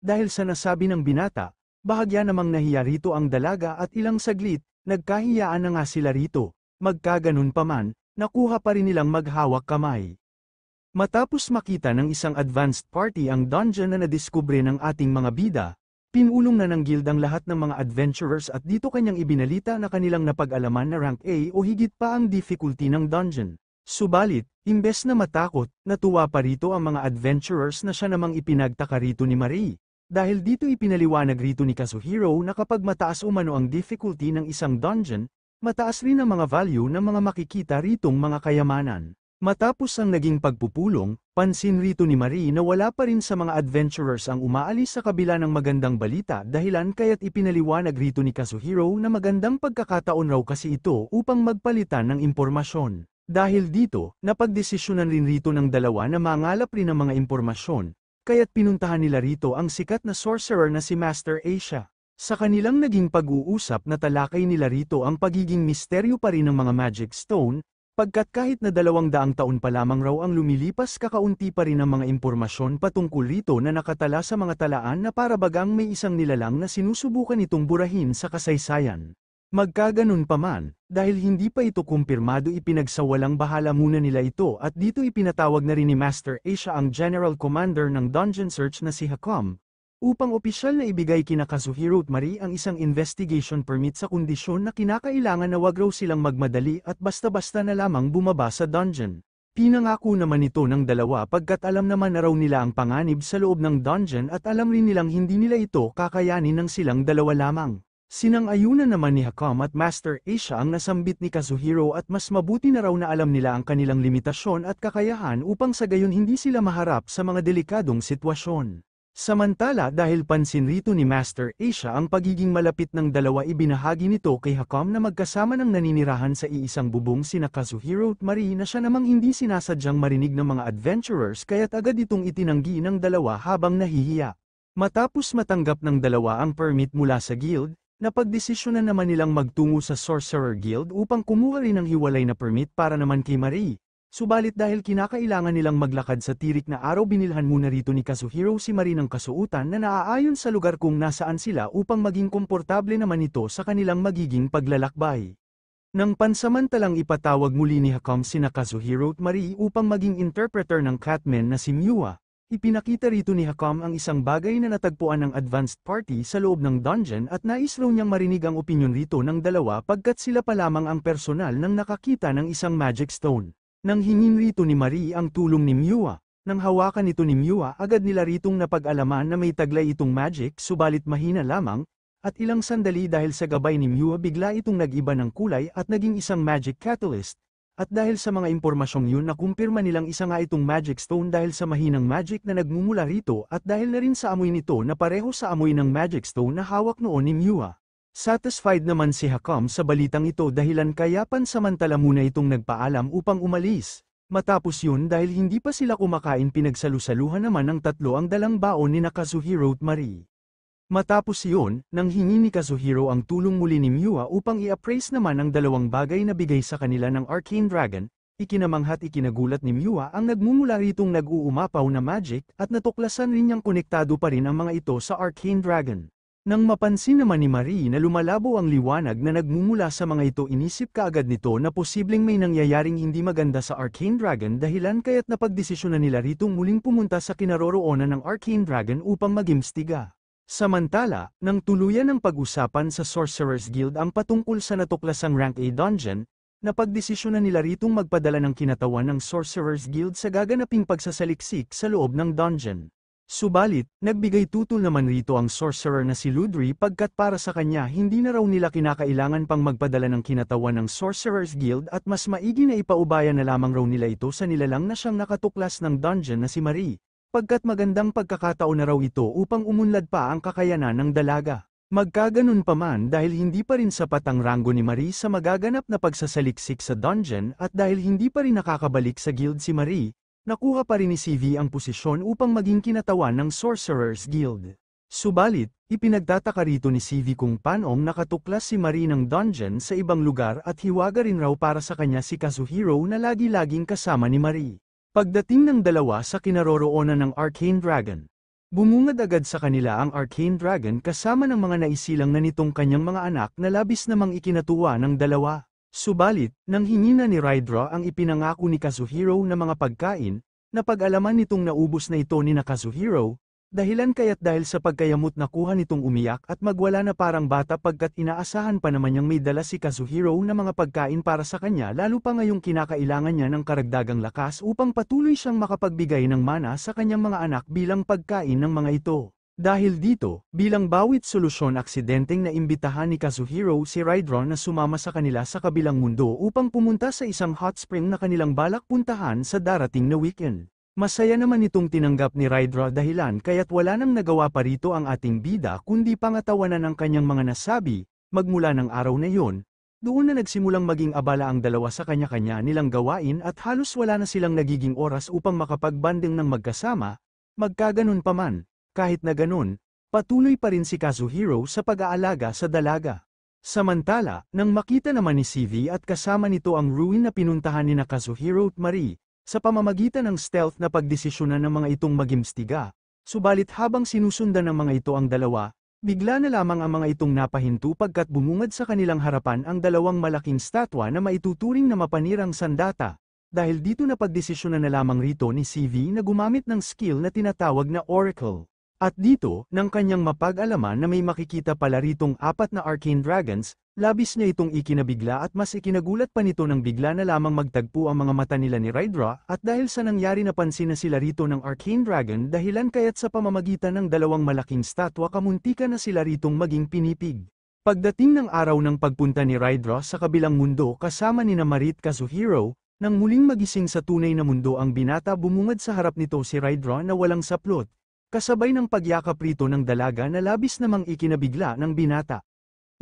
Speaker 1: Dahil sa nasabi ng binata, bahagya namang nahiya rito ang dalaga at ilang saglit, nagkahiyaan na nga sila rito, magkaganon pa man, nakuha pa rin nilang maghawak kamay. Matapos makita ng isang advanced party ang dungeon na nadiskubre ng ating mga bida, pinulong na ng guild ang lahat ng mga adventurers at dito kanyang ibinalita na kanilang napag-alaman na rank A o higit pa ang difficulty ng dungeon. Subalit, imbes na matakot, natuwa pa rito ang mga adventurers na siya namang ipinagtaka rito ni Marie. Dahil dito ipinaliwanag rito ni Kazuhiro na kapag mataas umano ang difficulty ng isang dungeon, mataas rin ang mga value ng mga makikita ritong mga kayamanan. Matapos ang naging pagpupulong, pansin rito ni Marie na wala pa rin sa mga adventurers ang umaalis sa kabila ng magandang balita dahilan kaya't ipinaliwanag rito ni Kazuhiro na magandang pagkakataon raw kasi ito upang magpalitan ng impormasyon. Dahil dito, napagdesisyonan rin rito ng dalawa na mangalap rin ng mga impormasyon, kaya't pinuntahan nila rito ang sikat na sorcerer na si Master Asia. Sa kanilang naging pag-uusap na talakay nila rito ang pagiging misteryo pa rin ng mga magic stone, pagkat kahit na 200 taon pa lamang raw ang lumilipas kakaunti pa rin ang mga impormasyon patungkol rito na nakatala sa mga talaan na para bagang may isang nilalang na sinusubukan itong burahin sa kasaysayan. Magkaganon pa man, dahil hindi pa ito kumpirmado ipinagsawalang bahala muna nila ito at dito ipinatawag na rin ni Master Asia ang General Commander ng Dungeon Search na si Hakam, upang opisyal na ibigay kina Kazuhiro at Marie ang isang investigation permit sa kondisyon na kinakailangan na wag raw silang magmadali at basta-basta na lamang bumaba sa dungeon. Pinangako naman ito ng dalawa pagkat alam naman na raw nila ang panganib sa loob ng dungeon at alam rin nilang hindi nila ito kakayanin ng silang dalawa lamang. Sinang-ayunan naman ni Hakam at Master Asia ang nasambit ni Kazuhiro at mas mabuti na raw na alam nila ang kanilang limitasyon at kakayahan upang sa gayon hindi sila maharap sa mga delikadong sitwasyon. Samantala dahil pansin rito ni Master Asia ang pagiging malapit ng dalawa ibinahagi nito kay Hakam na magkasama ng naninirahan sa iisang bubong sina Kazuhiro at Marie na siya namang hindi sinasadyang marinig ng mga adventurers kaya't agad itong itinanggi ng dalawa habang nahihiya. Matapos matanggap ng dalawa ang permit mula sa guild, napagdesisyonan naman nilang magtungo sa Sorcerer Guild upang kumuha rin ng hiwalay na permit para naman kay Marie. Subalit dahil kinakailangan nilang maglakad sa tirik na araw binilhan muna rito ni Kazuhiro si Marie ng kasuutan na naaayon sa lugar kung nasaan sila upang maging komportable naman ito sa kanilang magiging paglalakbay. Nang pansamantalang ipatawag muli ni Hakam sina Kazuhiro at Marie upang maging interpreter ng Catman na si Miwa, ipinakita rito ni Hakam ang isang bagay na natagpuan ng advanced party sa loob ng dungeon at nais raw niyang marinig ang opinyon rito ng dalawa pagkat sila pa lamang ang personal nang nakakita ng isang magic stone. Nang hingin rito ni Marie ang tulong ni Miwa, nang hawakan ito ni Miwa agad nila ritong napag-alaman na may taglay itong magic subalit mahina lamang, at ilang sandali dahil sa gabay ni Miwa bigla itong nag-iba ng kulay at naging isang magic catalyst, at dahil sa mga impormasyong yun nakumpirma nilang isa nga itong magic stone dahil sa mahinang magic na nagmumula rito at dahil na rin sa amoy nito na pareho sa amoy ng magic stone na hawak noon ni Miwa. Satisfied naman si Hakam sa balitang ito dahilan kaya pansamantala muna itong nagpaalam upang umalis. Matapos yun dahil hindi pa sila kumakain pinagsalusaluhan naman ng tatlo ang dalang baon ni Kazuhiro at Marie. Matapos yun, nang hingi ni Kazuhiro ang tulong muli ni Miwa upang i-appraise naman ang dalawang bagay na bigay sa kanila ng Arcane Dragon, ikinamanghat ikinagulat ni Miwa ang nagmumula ritong nag-uumapaw na magic at natuklasan rin niyang konektado pa rin ang mga ito sa Arcane Dragon. Nang mapansin naman ni Marie na lumalabo ang liwanag na nagmumula sa mga ito, inisip kaagad nito na posibleng may nangyayaring hindi maganda sa Arcane Dragon, dahilan kaya't napagdesisyonan nila ritong muling pumunta sa kinaroroonan ng Arcane Dragon upang magimstiga. Samantala, nang tuluyan ng pag-usapan sa Sorcerer's Guild ang patungkol sa natuklasang Rank A dungeon, napagdesisyonan nila ritong magpadala ng kinatawan ng Sorcerer's Guild sa gaganaping pagsasaliksik sa loob ng dungeon. Subalit, nagbigay tutol naman rito ang sorcerer na si Ludri, pagkat para sa kanya hindi na raw nila kinakailangan pang magpadala ng kinatawan ng Sorcerer's Guild at mas maigi na ipaubaya na lamang raw nila ito sa nilalang na siyang nakatuklas ng dungeon na si Marie, pagkat magandang pagkakataon na raw ito upang umunlad pa ang kakayanan ng dalaga. Magkaganon pa man, dahil hindi pa rin sapat ang ranggo ni Marie sa magaganap na pagsasaliksik sa dungeon at dahil hindi pa rin nakakabalik sa guild si Marie, nakuha pa rin ni CV ang posisyon upang maging kinatawan ng Sorcerer's Guild. Subalit, ipinagtataka rito ni CV kung paanong nakatuklas si Marie ng dungeon sa ibang lugar at hiwaga rin raw para sa kanya si Kazuhiro na lagi-laging kasama ni Marie. Pagdating ng dalawa sa kinaroroonan ng Arcane Dragon, bumungad agad sa kanila ang Arcane Dragon kasama ng mga naisilang na nitong kanyang mga anak na labis namang ikinatuwa ng dalawa. Subalit, nang hingi na ni Rydra ang ipinangako ni Kazuhiro na mga pagkain, napag-alaman nitong naubos na ito ni Kazuhiro, dahilan kaya't dahil sa pagkayamot nakuha nitong umiyak at magwala na parang bata, pagkat inaasahan pa naman niyang may dala si Kazuhiro na mga pagkain para sa kanya, lalo pa ngayong kinakailangan niya ng karagdagang lakas upang patuloy siyang makapagbigay ng mana sa kanyang mga anak bilang pagkain ng mga ito. Dahil dito, bilang bawit solusyon, aksidenteng naimbitahan ni Kazuhiro si Rydra na sumama sa kanila sa kabilang mundo upang pumunta sa isang hot spring na kanilang balak puntahan sa darating na weekend. Masaya naman itong tinanggap ni Rydra, dahilan kaya't wala nang nagawa pa rito ang ating bida kundi pangatawanan ang kanyang mga nasabi. Magmula ng araw na yon, doon na nagsimulang maging abala ang dalawa sa kanya-kanya nilang gawain at halos wala na silang nagiging oras upang makapagbanding ng magkasama. Magkaganon pa man, kahit na ganun, patuloy pa rin si Kazuhiro sa pag-aalaga sa dalaga. Samantala, nang makita naman ni CV at kasama nito ang ruin na pinuntahan ni Kazuhiro at Marie, sa pamamagitan ng stealth na pagdesisyonan ng mga itong magimstiga, subalit habang sinusundan ng mga ito ang dalawa, bigla na lamang ang mga itong napahinto pagkat bumungad sa kanilang harapan ang dalawang malaking statwa na maituturing na mapanirang sandata. Dahil dito napagdesisyonan na lamang rito ni CV na gumamit ng skill na tinatawag na Oracle. At dito, nang kanyang mapag-alaman na may makikita pala ritong 4 na Arcane Dragons, labis niya itong ikinabigla at mas ikinagulat pa nito nang bigla na lamang magtagpo ang mga mata nila ni Rydra, at dahil sa nangyari napansin na sila rito ng Arcane Dragon, dahilan kaya't sa pamamagitan ng dalawang malaking statwa kamuntika na sila ritong maging pinipig. Pagdating ng araw ng pagpunta ni Rydra sa kabilang mundo kasama ni Marie at Kazuhiro, nang muling magising sa tunay na mundo ang binata, bumungad sa harap nito si Rydra na walang saplot, kasabay ng pagyakap rito ng dalaga na labis namang ikinabigla ng binata.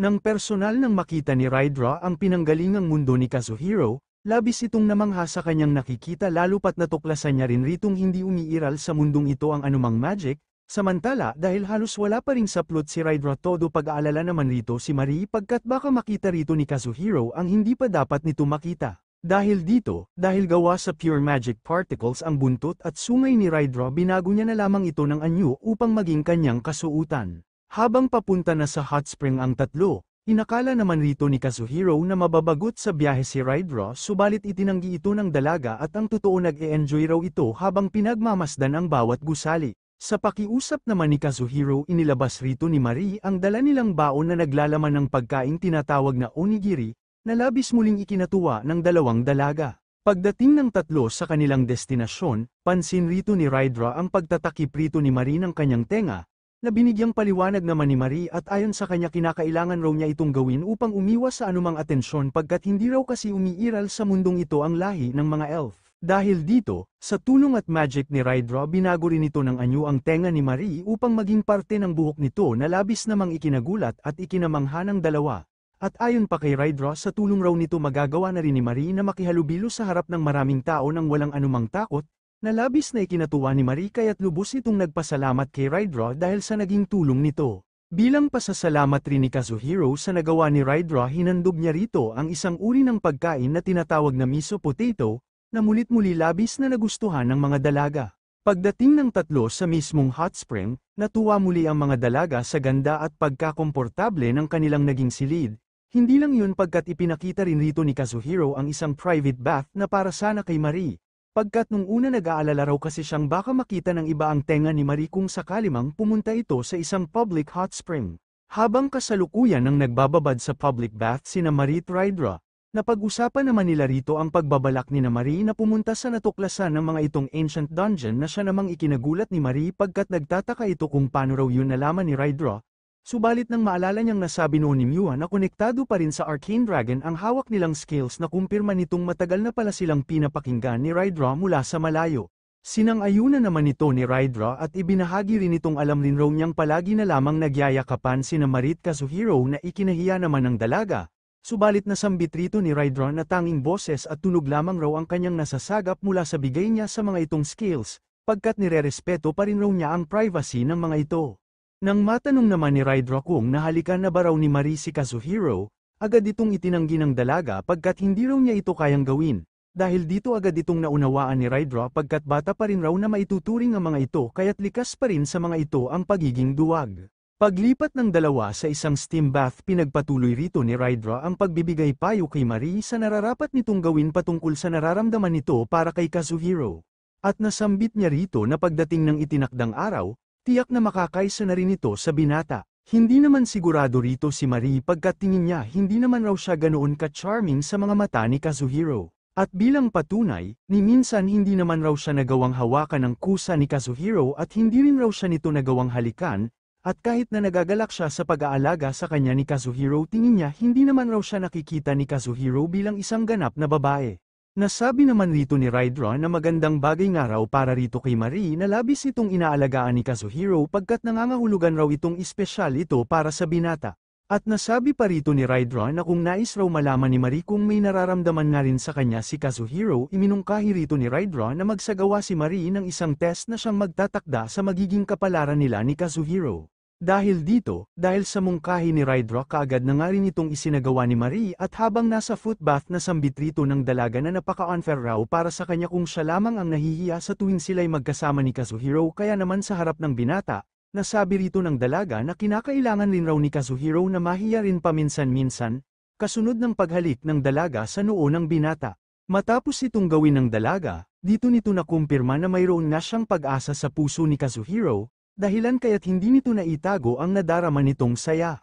Speaker 1: Nang personal nang makita ni Rydra ang pinanggalingang mundo ni Kazuhiro, labis itong namangha sa kanyang nakikita, lalo pat natuklasan niya rin ritong hindi umiiral sa mundong ito ang anumang magic. Samantala, dahil halos wala pa ring saplot si Rydra, todo pag-aalala naman rito si Marie, pagkat baka makita rito ni Kazuhiro ang hindi pa dapat nito makita. Dahil dito, dahil gawa sa pure magic particles ang buntot at sungay ni Rydra, binago niya na lamang ito ng anyo upang maging kanyang kasuutan. Habang papunta na sa hot spring ang tatlo, inakala naman rito ni Kazuhiro na mababagot sa biyahe si Rydra, subalit itinanggi ito ng dalaga at ang totoo nag-e-enjoy raw ito habang pinagmamasdan ang bawat gusali. Sa pakiusap naman ni Kazuhiro, inilabas rito ni Marie ang dala nilang baon na naglalaman ng pagkaing tinatawag na onigiri, na labis muling ikinatuwa ng dalawang dalaga. Pagdating ng tatlo sa kanilang destinasyon, pansin rito ni Rydra ang pagtatakip rito ni Marie ng kanyang tenga, na binigyang paliwanag naman ni Marie at ayon sa kanya kinakailangan raw niya itong gawin upang umiwas sa anumang atensyon, pagkat hindi raw kasi umiiral sa mundong ito ang lahi ng mga elf. Dahil dito, sa tulong at magic ni Rydra, binago rin ito ng anyo ang tenga ni Marie upang maging parte ng buhok nito na labis namang ikinagulat at ikinamangha ng dalawa. At ayon pa kay Rydra, sa tulong raw nito magagawa na rin ni Marie na makihalubilo sa harap ng maraming tao nang walang anumang takot, na labis na ikinatuwa ni Marie kaya't lubos itong nagpasalamat kay Rydra dahil sa naging tulong nito. Bilang pasasalamat rin ni Kazuhiro sa nagawa ni Rydra, hinandog niya rito ang isang uri ng pagkain na tinatawag na miso potato, na mulit-muli labis na nagustuhan ng mga dalaga. Pagdating ng tatlo sa mismong hot spring, natuwa muli ang mga dalaga sa ganda at pagkakomportable ng kanilang naging silid. Hindi lang yun pagkat ipinakita rin rito ni Kazuhiro ang isang private bath na para sana kay Marie. Pagkat nung una nag-aalala raw kasi siyang baka makita ng iba ang tenga ni Marie kung sakalimang pumunta ito sa isang public hot spring. Habang kasalukuyan ng nagbababad sa public bath sina Marie at Rydra, napag-usapan naman nila rito ang pagbabalak ni na Marie na pumunta sa natuklasan ng mga itong ancient dungeon na siya namang ikinagulat ni Marie pagkat nagtataka ito kung paano raw yun nalaman ni Rydra. Subalit nang maalala niyang nasabi noon ni Miwa na konektado pa rin sa Arcane Dragon ang hawak nilang skills na kumpirma nitong matagal na pala silang pinapakinggan ni Rydra mula sa malayo. Sinang-ayunan naman ito ni Rydra at ibinahagi rin itong alam rin raw niyang palagi na lamang nagyayakapan sina Marie at Kazuhiro na ikinahiya naman ng dalaga. Subalit nasambit rito ni Rydra na tanging boses at tunog lamang raw ang kanyang nasasagap mula sa bigay niya sa mga itong skills, pagkat nirerespeto pa rin raw niya ang privacy ng mga ito. Nang matanong naman ni Rydra kung nahalikan na ba raw ni Marie si Kazuhiro, agad itong itinanggi ng dalaga pagkat hindi raw niya ito kayang gawin. Dahil dito agad itong naunawaan ni Rydra pagkat bata pa rin raw na maituturing ang mga ito kaya't likas pa rin sa mga ito ang pagiging duwag. Paglipat ng dalawa sa isang steam bath pinagpatuloy rito ni Rydra ang pagbibigay payo kay Marie sa nararapat nitong gawin patungkol sa nararamdaman nito para kay Kazuhiro. At nasambit niya rito na pagdating ng itinakdang araw, tiyak na makakaisa na rin ito sa binata. Hindi naman sigurado rito si Marie pagkat tingin niya hindi naman raw siya ganoon ka-charming sa mga mata ni Kazuhiro. At bilang patunay, ni minsan hindi naman raw siya nagawang hawakan ng kusa ni Kazuhiro at hindi rin raw siya nito nagawang halikan. At kahit na nagagalak siya sa pag-aalaga sa kanya ni Kazuhiro tingin niya hindi naman raw siya nakikita ni Kazuhiro bilang isang ganap na babae. Nasabi naman rito ni Rydra na magandang bagay nga raw para rito kay Marie na labis itong inaalagaan ni Kazuhiro pagkat nangangahulugan raw itong espesyal ito para sa binata. At nasabi pa rito ni Rydra na kung nais raw malaman ni Marie kung may nararamdaman nga rin sa kanya si Kazuhiro iminungkahi rito ni Rydra na magsagawa si Marie ng isang test na siyang magtatakda sa magiging kapalaran nila ni Kazuhiro. Dahil dito, dahil sa mungkahi ni Rydra kaagad na nga rin itong isinagawa ni Marie at habang nasa footbath na sambit rito ng dalaga na napaka-unfair raw para sa kanya kung siya lamang ang nahihiya sa tuwing sila'y magkasama ni Kazuhiro kaya naman sa harap ng binata, nasabi rito ng dalaga na kinakailangan rin raw ni Kazuhiro na mahiya rin paminsan-minsan, kasunod ng paghalik ng dalaga sa noo ng binata. Matapos itong gawin ng dalaga, dito nito nakumpirma na mayroon nga siyang pag-asa sa puso ni Kazuhiro, dahilan kaya't hindi nito naitago ang nadarama nitong saya.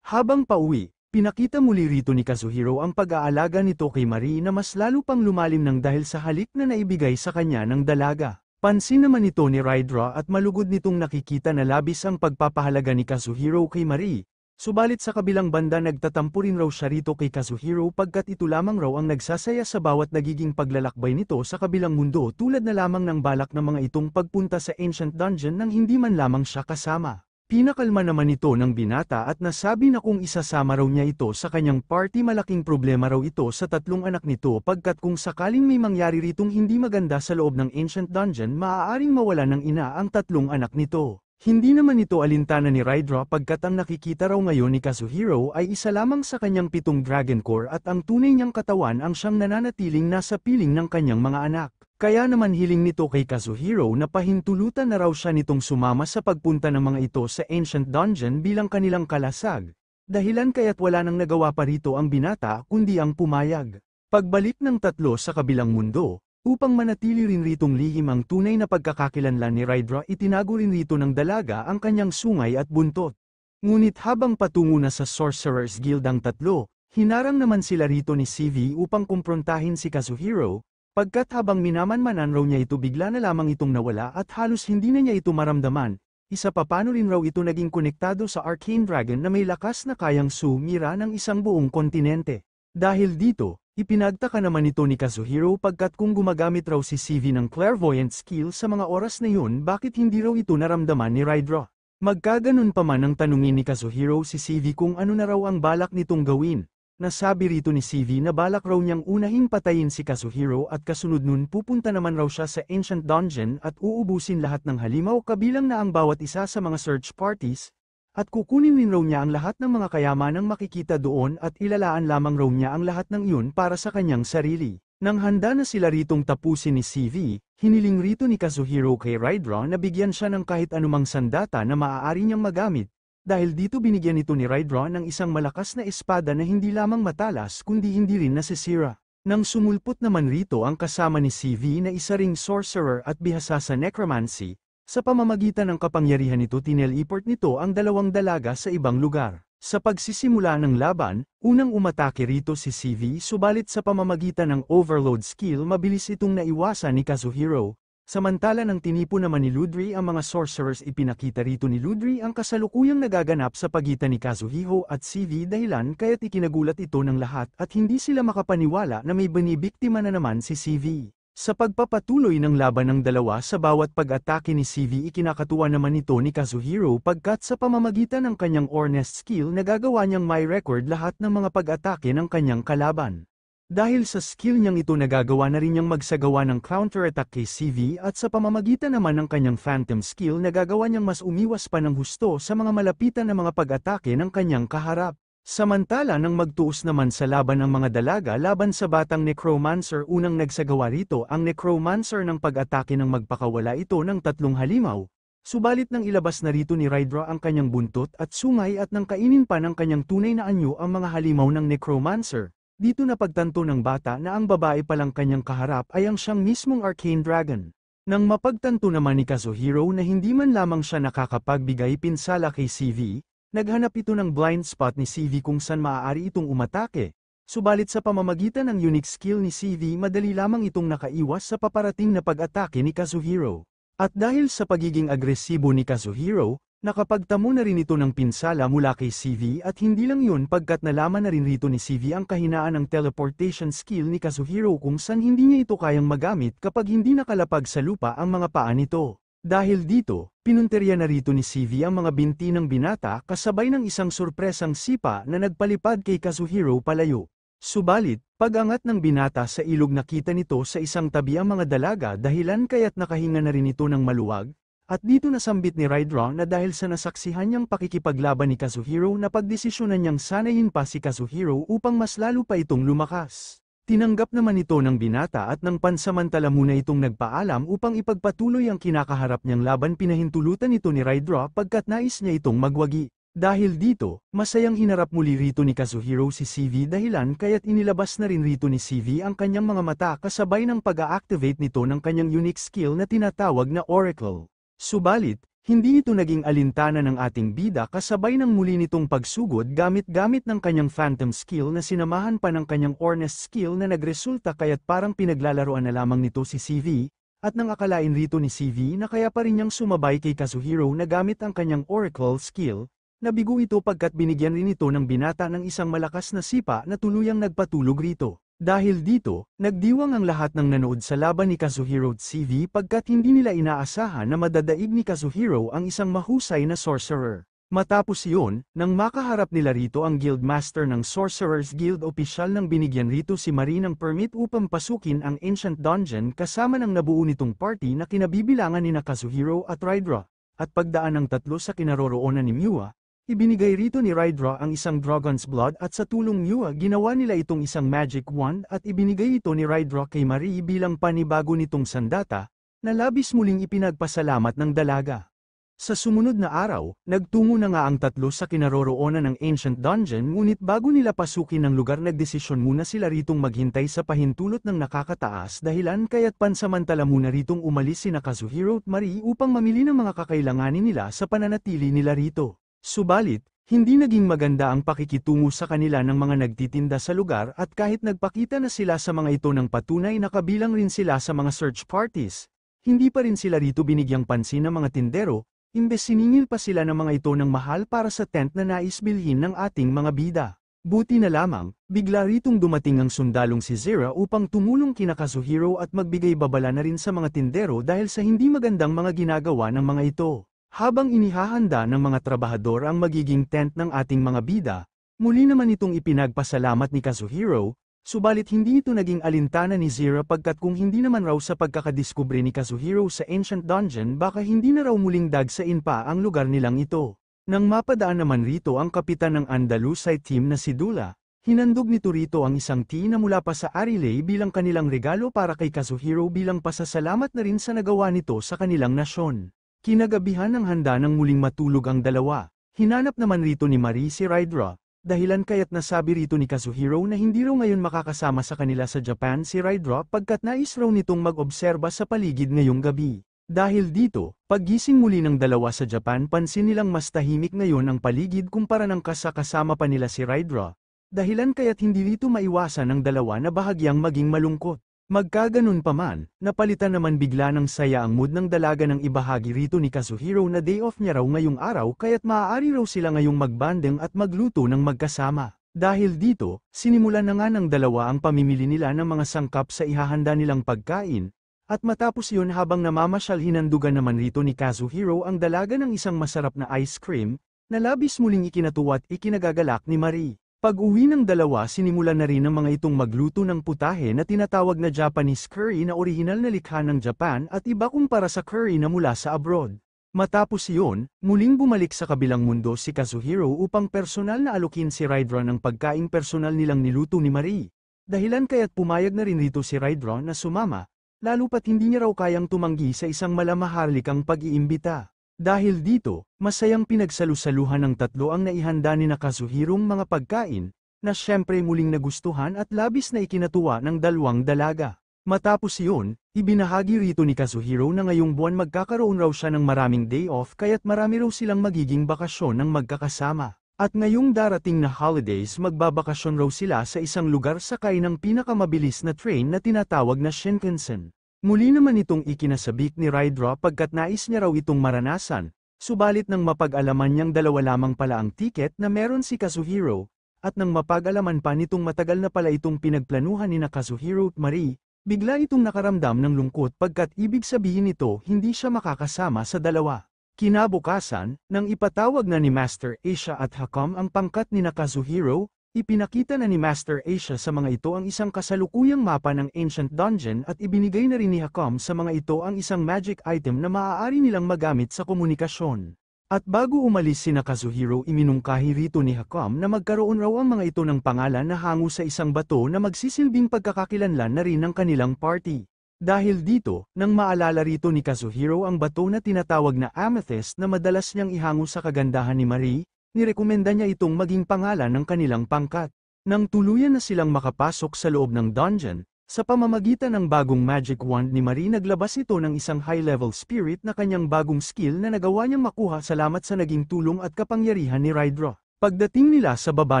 Speaker 1: Habang pauwi, pinakita muli rito ni Kazuhiro ang pag-aalaga nito kay Marie na mas lalo pang lumalim ng dahil sa halik na naibigay sa kanya ng dalaga. Pansin naman ito ni Rydra at malugod nitong nakikita na labis ang pagpapahalaga ni Kazuhiro kay Marie. Subalit sa kabilang banda nagtatampo rin raw siya rito kay Kazuhiro pagkat ito lamang raw ang nagsasaya sa bawat nagiging paglalakbay nito sa kabilang mundo tulad na lamang ng balak ng mga itong pagpunta sa ancient dungeon nang hindi man lamang siya kasama. Pinakalma naman ito ng binata at nasabi na kung isasama raw niya ito sa kanyang party malaking problema raw ito sa tatlong anak nito pagkat kung sakaling may mangyari ritong hindi maganda sa loob ng ancient dungeon maaaring mawala ng ina ang tatlong anak nito. Hindi naman ito alintana ni Rydra pagkat ang nakikita raw ngayon ni Kazuhiro ay isa lamang sa kanyang 7 Dragon Core at ang tunay niyang katawan ang siyang nananatiling nasa piling ng kanyang mga anak. Kaya naman hiling nito kay Kazuhiro na pahintulutan na raw siya nitong sumama sa pagpunta ng mga ito sa Ancient Dungeon bilang kanilang kalasag. Dahilan kaya't wala nang nagawa pa rito ang binata kundi ang pumayag. Pagbalik ng tatlo sa kabilang mundo, upang manatili rin ritong lihim ang tunay na pagkakakilanlan ni Rydra itinago rin rito ng dalaga ang kanyang sungay at buntot. Ngunit habang patungo na sa Sorcerer's Guild ang tatlo, hinarang naman sila rito ni CV upang kumprontahin si Kazuhiro, pagkat habang minamanmanan raw niya ito bigla na lamang itong nawala at halos hindi na niya ito maramdaman, isa pa paano rin raw ito naging konektado sa Arcane Dragon na may lakas na kayang sumira ng isang buong kontinente. Dahil dito, ipinagtaka naman ito ni Kazuhiro pagkat kung gumagamit raw si CV ng clairvoyant skill sa mga oras na yun bakit hindi raw ito naramdaman ni Rydra. Magkaganon pa man ang tanungin ni Kazuhiro si CV kung ano na raw ang balak nitong gawin. Nasabi rito ni CV na balak raw niyang unahing patayin si Kazuhiro at kasunod nun pupunta naman raw siya sa Ancient Dungeon at uubusin lahat ng halimaw kabilang na ang bawat isa sa mga search parties, at kukunin rin raw niya ang lahat ng mga kayamanang makikita doon at ilalaan lamang raw niya ang lahat ng iyon para sa kanyang sarili. Nang handa na sila ritong tapusin ni CV, hiniling rito ni Kazuhiro kay Raidra na bigyan siya ng kahit anumang sandata na maaari niyang magamit, dahil dito binigyan ito ni Raidra ng isang malakas na espada na hindi lamang matalas kundi hindi rin nasisira. Nang sumulpot naman rito ang kasama ni CV na isa ring sorcerer at bihasa sa necromancy, sa pamamagitan ng kapangyarihan nito tineliport nito ang dalawang dalaga sa ibang lugar. Sa pagsisimula ng laban, unang umatake rito si CV subalit sa pamamagitan ng overload skill mabilis itong naiwasan ni Kazuhiro. Samantala nang tinipo naman ni Ludri ang mga sorcerers ipinakita rito ni Ludri ang kasalukuyang nagaganap sa pagitan ni Kazuhiro at CV dahilan kaya't ikinagulat ito ng lahat at hindi sila makapaniwala na may binibiktima na naman si CV. Sa pagpapatuloy ng laban ng dalawa sa bawat pag-atake ni CV ikinakatuwa naman ito ni Kazuhiro pagkat sa pamamagitan ng kanyang Ornest skill nagagawa niyang may record lahat ng mga pag-atake ng kanyang kalaban. Dahil sa skill niyang ito nagagawa na rin niyang magsagawa ng counter-attack kay CV at sa pamamagitan naman ng kanyang phantom skill nagagawa niyang mas umiwas pa ng husto sa mga malapitan na mga pag-atake ng kanyang kaharap. Samantala nang magtuos naman sa laban ng mga dalaga laban sa batang necromancer unang nagsagawa rito ang necromancer ng pag-atake ng magpakawala ito ng 3 halimaw. Subalit nang ilabas na rito ni Raidra ang kanyang buntot at sungay at nang kainin pa ng kanyang tunay na anyo ang mga halimaw ng necromancer. Dito napagtanto ng bata na ang babae palang kanyang kaharap ay ang siyang mismong Arcane Dragon. Nang mapagtanto naman ni Kazuhiro na hindi man lamang siya nakakapagbigay pinsala kay CV, naghanap ito ng blind spot ni CV kung saan maaari itong umatake. Subalit sa pamamagitan ng unique skill ni CV madali lamang itong nakaiwas sa paparating na pag-atake ni Kazuhiro. At dahil sa pagiging agresibo ni Kazuhiro, nakapagtamo na rin ito ng pinsala mula kay CV at hindi lang yun pagkat nalaman na rin rito ni CV ang kahinaan ng teleportation skill ni Kazuhiro kung saan hindi niya ito kayang magamit kapag hindi nakalapag sa lupa ang mga paa nito. Dahil dito, pinunterya na rito ni CV ang mga binti ng binata kasabay ng isang surpresang sipa na nagpalipad kay Kazuhiro palayo. Subalit, pag-angat ng binata sa ilog nakita nito sa isang tabi ang mga dalaga dahilan kaya't nakahinga na rin ito ng maluwag. At dito nasambit ni Raidra na dahil sa nasaksihan niyang pakikipaglaban ni Kazuhiro na pagdesisyonan niyang sanayin pa si Kazuhiro upang mas lalo pa itong lumakas. Tinanggap naman ito ng binata at nang pansamantala muna itong nagpaalam upang ipagpatuloy ang kinakaharap niyang laban pinahintulutan ito ni Raidra pagkat nais niya itong magwagi. Dahil dito, masayang hinarap muli rito ni Kazuhiro si CV dahilan kaya't inilabas na rin rito ni CV ang kanyang mga mata kasabay ng pag-a-activate nito ng kanyang unique skill na tinatawag na Oracle. Subalit, hindi ito naging alintana ng ating bida kasabay ng muli nitong pagsugod gamit-gamit ng kanyang phantom skill na sinamahan pa ng kanyang Ornest skill na nagresulta kaya't parang pinaglalaroan na lamang nito si CV, at nang akalain rito ni CV na kaya pa rin niyang sumabay kay Kazuhiro na gamit ang kanyang Oracle skill, nabigo ito pagkat binigyan rin ito ng binata ng isang malakas na sipa na tuluyang nagpatulog rito. Dahil dito, nagdiwang ang lahat ng nanood sa laban ni Kazuhiro at CV pagkat hindi nila inaasahan na madadaig ni Kazuhiro ang isang mahusay na sorcerer. Matapos iyon, nang makaharap nila rito ang Guildmaster ng Sorcerers Guild opisyal nang binigyan rito si Marie ng permit upang pasukin ang Ancient Dungeon kasama ng nabuo nitong party na kinabibilangan ni Kazuhiro at Raidra, at pagdaan ng 3 sa kinaroroonan ni Miwa, ibinigay rito ni Raidra ang isang Dragon's Blood at sa tulong niya ginawa nila itong isang magic wand at ibinigay ito ni Raidra kay Marie bilang panibago nitong sandata, na labis muling ipinagpasalamat ng dalaga. Sa sumunod na araw, nagtungo na nga ang 3 sa kinaroroonan ng Ancient Dungeon ngunit bago nila pasukin ang lugar nagdesisyon muna sila ritong maghintay sa pahintulot ng nakakataas dahilan kaya't pansamantala muna ritong umalis sina Kazuhiro at Marie upang mamili ng mga kakailanganin nila sa pananatili nila rito. Subalit, hindi naging maganda ang pakikitungo sa kanila ng mga nagtitinda sa lugar at kahit nagpakita na sila sa mga ito ng patunay na kabilang rin sila sa mga search parties, hindi pa rin sila rito binigyang pansin ng mga tindero, imbes siningil pa sila ng mga ito ng mahal para sa tent na nais bilhin ng ating mga bida. Buti na lamang, bigla ritong dumating ang sundalong si Zera upang tumulong kina Kazuhiro at magbigay babala na rin sa mga tindero dahil sa hindi magandang mga ginagawa ng mga ito. Habang inihahanda ng mga trabahador ang magiging tent ng ating mga bida, muli naman itong ipinagpasalamat ni Kazuhiro, subalit hindi ito naging alintana ni Zera pagkat kung hindi naman raw sa pagkakadiskubre ni Kazuhiro sa Ancient Dungeon baka hindi na raw muling dagsain pa ang lugar nilang ito. Nang mapadaan naman rito ang kapitan ng Andalusite team na si Dula, Hinandog ni Torito ang isang tea na mula pa sa Arilay bilang kanilang regalo para kay Kazuhiro bilang pasasalamat na rin sa nagawa nito sa kanilang nasyon. Kinagabihan ng handa nang muling matulog ang dalawa. Hinanap naman rito ni Marie si Rydra, dahilan kaya't nasabi rito ni Kazuhiro na hindi raw ngayon makakasama sa kanila sa Japan si Rydra pagkat nais raw nitong mag-obserba sa paligid ngayong gabi. Dahil dito, paggising muli ng dalawa sa Japan pansin nilang mas tahimik ngayon ang paligid kumpara ng kasama pa nila si Rydra. Dahilan kaya't hindi rito maiwasan ng dalawa na bahagyang maging malungkot. Magkaganon pa man, napalitan naman bigla ng saya ang mood ng dalaga nang ibahagi rito ni Kazuhiro na day off niya raw ngayong araw kaya't maaari raw sila ngayong magbanding at magluto ng magkasama. Dahil dito, sinimulan na nga ng dalawa ang pamimili nila ng mga sangkap sa ihahanda nilang pagkain, at matapos yun habang namamasyal hinandugan naman rito ni Kazuhiro ang dalaga ng isang masarap na ice cream, na labis muling ikinatuwa at ikinagagalak ni Marie. Pag-uwi ng dalawa sinimulan na rin ng mga itong magluto ng putahe na tinatawag na Japanese curry na orihinal na likha ng Japan at iba kumpara sa curry na mula sa abroad. Matapos iyon, muling bumalik sa kabilang mundo si Kazuhiro upang personal na alukin si Rydra ng pagkaing personal nilang niluto ni Marie. Dahilan kaya't pumayag na rin rito si Rydra na sumama, lalo pat hindi niya raw kayang tumanggi sa isang malamaharlikang pag-iimbita. Dahil dito, masayang pinagsalusaluhan ng tatlo ang naihanda ni Kazuhirong mga pagkain, na syempre muling nagustuhan at labis na ikinatuwa ng dalawang dalaga. Matapos iyon, ibinahagi rito ni Kazuhiro na ngayong buwan magkakaroon raw siya ng maraming day off kaya't marami raw silang magiging bakasyon ng magkakasama. At ngayong darating na holidays magbabakasyon raw sila sa isang lugar sakay ng pinakamabilis na train na tinatawag na Shinkansen. Muli naman itong ikinasabik ni Rydra pagkat nais niya raw itong maranasan, subalit nang mapag-alaman niyang dalawa lamang pala ang tiket na meron si Kazuhiro, at nang mapag-alaman pa nitong matagal na pala itong pinagplanuhan ni Kazuhiro at Marie, bigla itong nakaramdam ng lungkot pagkat ibig sabihin nito hindi siya makakasama sa dalawa. Kinabukasan, nang ipatawag na ni Master Asia at Hakam ang pangkat ni Kazuhiro, ipinakita na ni Master Asia sa mga ito ang isang kasalukuyang mapa ng Ancient Dungeon at ibinigay na rin ni Hakam sa mga ito ang isang magic item na maaari nilang magamit sa komunikasyon. At bago umalis si Kazuhiro iminungkahi rito ni Hakam na magkaroon raw ang mga ito ng pangalan na hango sa isang bato na magsisilbing pagkakakilanlan na rin ng kanilang party. Dahil dito, nang maalala rito ni Kazuhiro ang bato na tinatawag na amethyst na madalas niyang ihango sa kagandahan ni Marie, nirekomenda niya itong maging pangalan ng kanilang pangkat. Nang tuluyan na silang makapasok sa loob ng dungeon, sa pamamagitan ng bagong magic wand ni Marie naglabas ito ng isang high-level spirit na kanyang bagong skill na nagawa niyang makuha salamat sa naging tulong at kapangyarihan ni Rydra. Pagdating nila sa baba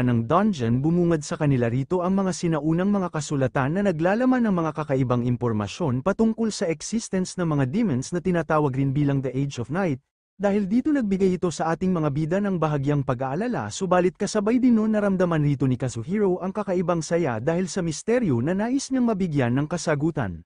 Speaker 1: ng dungeon bumungad sa kanila rito ang mga sinaunang mga kasulatan na naglalaman ng mga kakaibang impormasyon patungkol sa existence ng mga demons na tinatawag rin bilang The Age of Night. Dahil dito nagbigay ito sa ating mga bida ng bahagyang pag-aalala subalit kasabay din noon naramdaman rito ni Kazuhiro ang kakaibang saya dahil sa misteryo na nais niyang mabigyan ng kasagutan.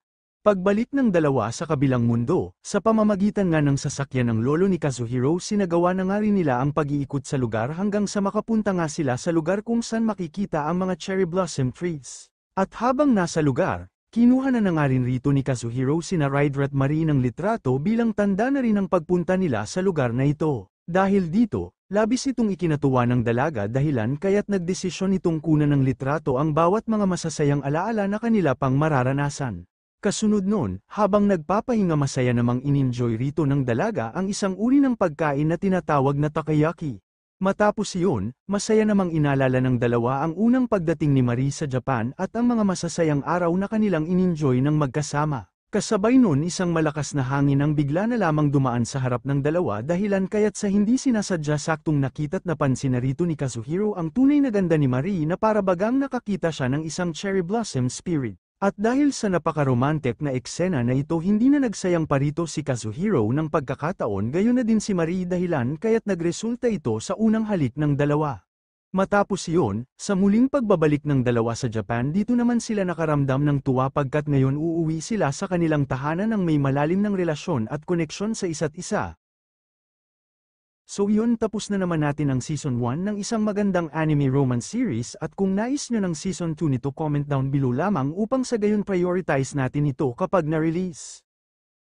Speaker 1: Pagbalik ng dalawa sa kabilang mundo, sa pamamagitan nga ng sasakyan ng lolo ni Kazuhiro sinagawa na nga rin nila ang pag-iikot sa lugar hanggang sa makapunta nga sila sa lugar kung saan makikita ang mga cherry blossom trees. At habang nasa lugar, kinuha na nga rin rito ni Kazuhiro sina Rydra at Marie ng litrato bilang tanda na rin ang pagpunta nila sa lugar na ito. Dahil dito, labis itong ikinatuwa ng dalaga dahilan kaya't nagdesisyon itong kunan ng litrato ang bawat mga masasayang alaala na kanila pang mararanasan. Kasunod nun, habang nagpapahinga masaya namang in-enjoy rito ng dalaga ang isang uri ng pagkain na tinatawag na takoyaki. Matapos iyon, masaya namang inalala ng dalawa ang unang pagdating ni Marie sa Japan at ang mga masasayang araw na kanilang in-enjoy ng magkasama. Kasabay nun isang malakas na hangin ang bigla na lamang dumaan sa harap ng dalawa dahilan kaya't sa hindi sinasadya saktong nakita't napansin na rito ni Kazuhiro ang tunay na ganda ni Marie na para bagang nakakita siya ng isang cherry blossom spirit. At dahil sa napakaromantik na eksena na ito hindi na nagsayang pa rito si Kazuhiro ng pagkakataon gayon na din si Marie dahilan kaya't nagresulta ito sa unang halik ng dalawa. Matapos iyon, sa muling pagbabalik ng dalawa sa Japan dito naman sila nakaramdam ng tuwa pagkat ngayon uuwi sila sa kanilang tahanan ng may malalim ng relasyon at koneksyon sa isa't isa. So yun tapos na naman natin ang Season 1 ng isang magandang anime romance series at kung nais nyo ng Season 2 nito comment down below lamang upang sa gayon prioritize natin ito kapag na-release.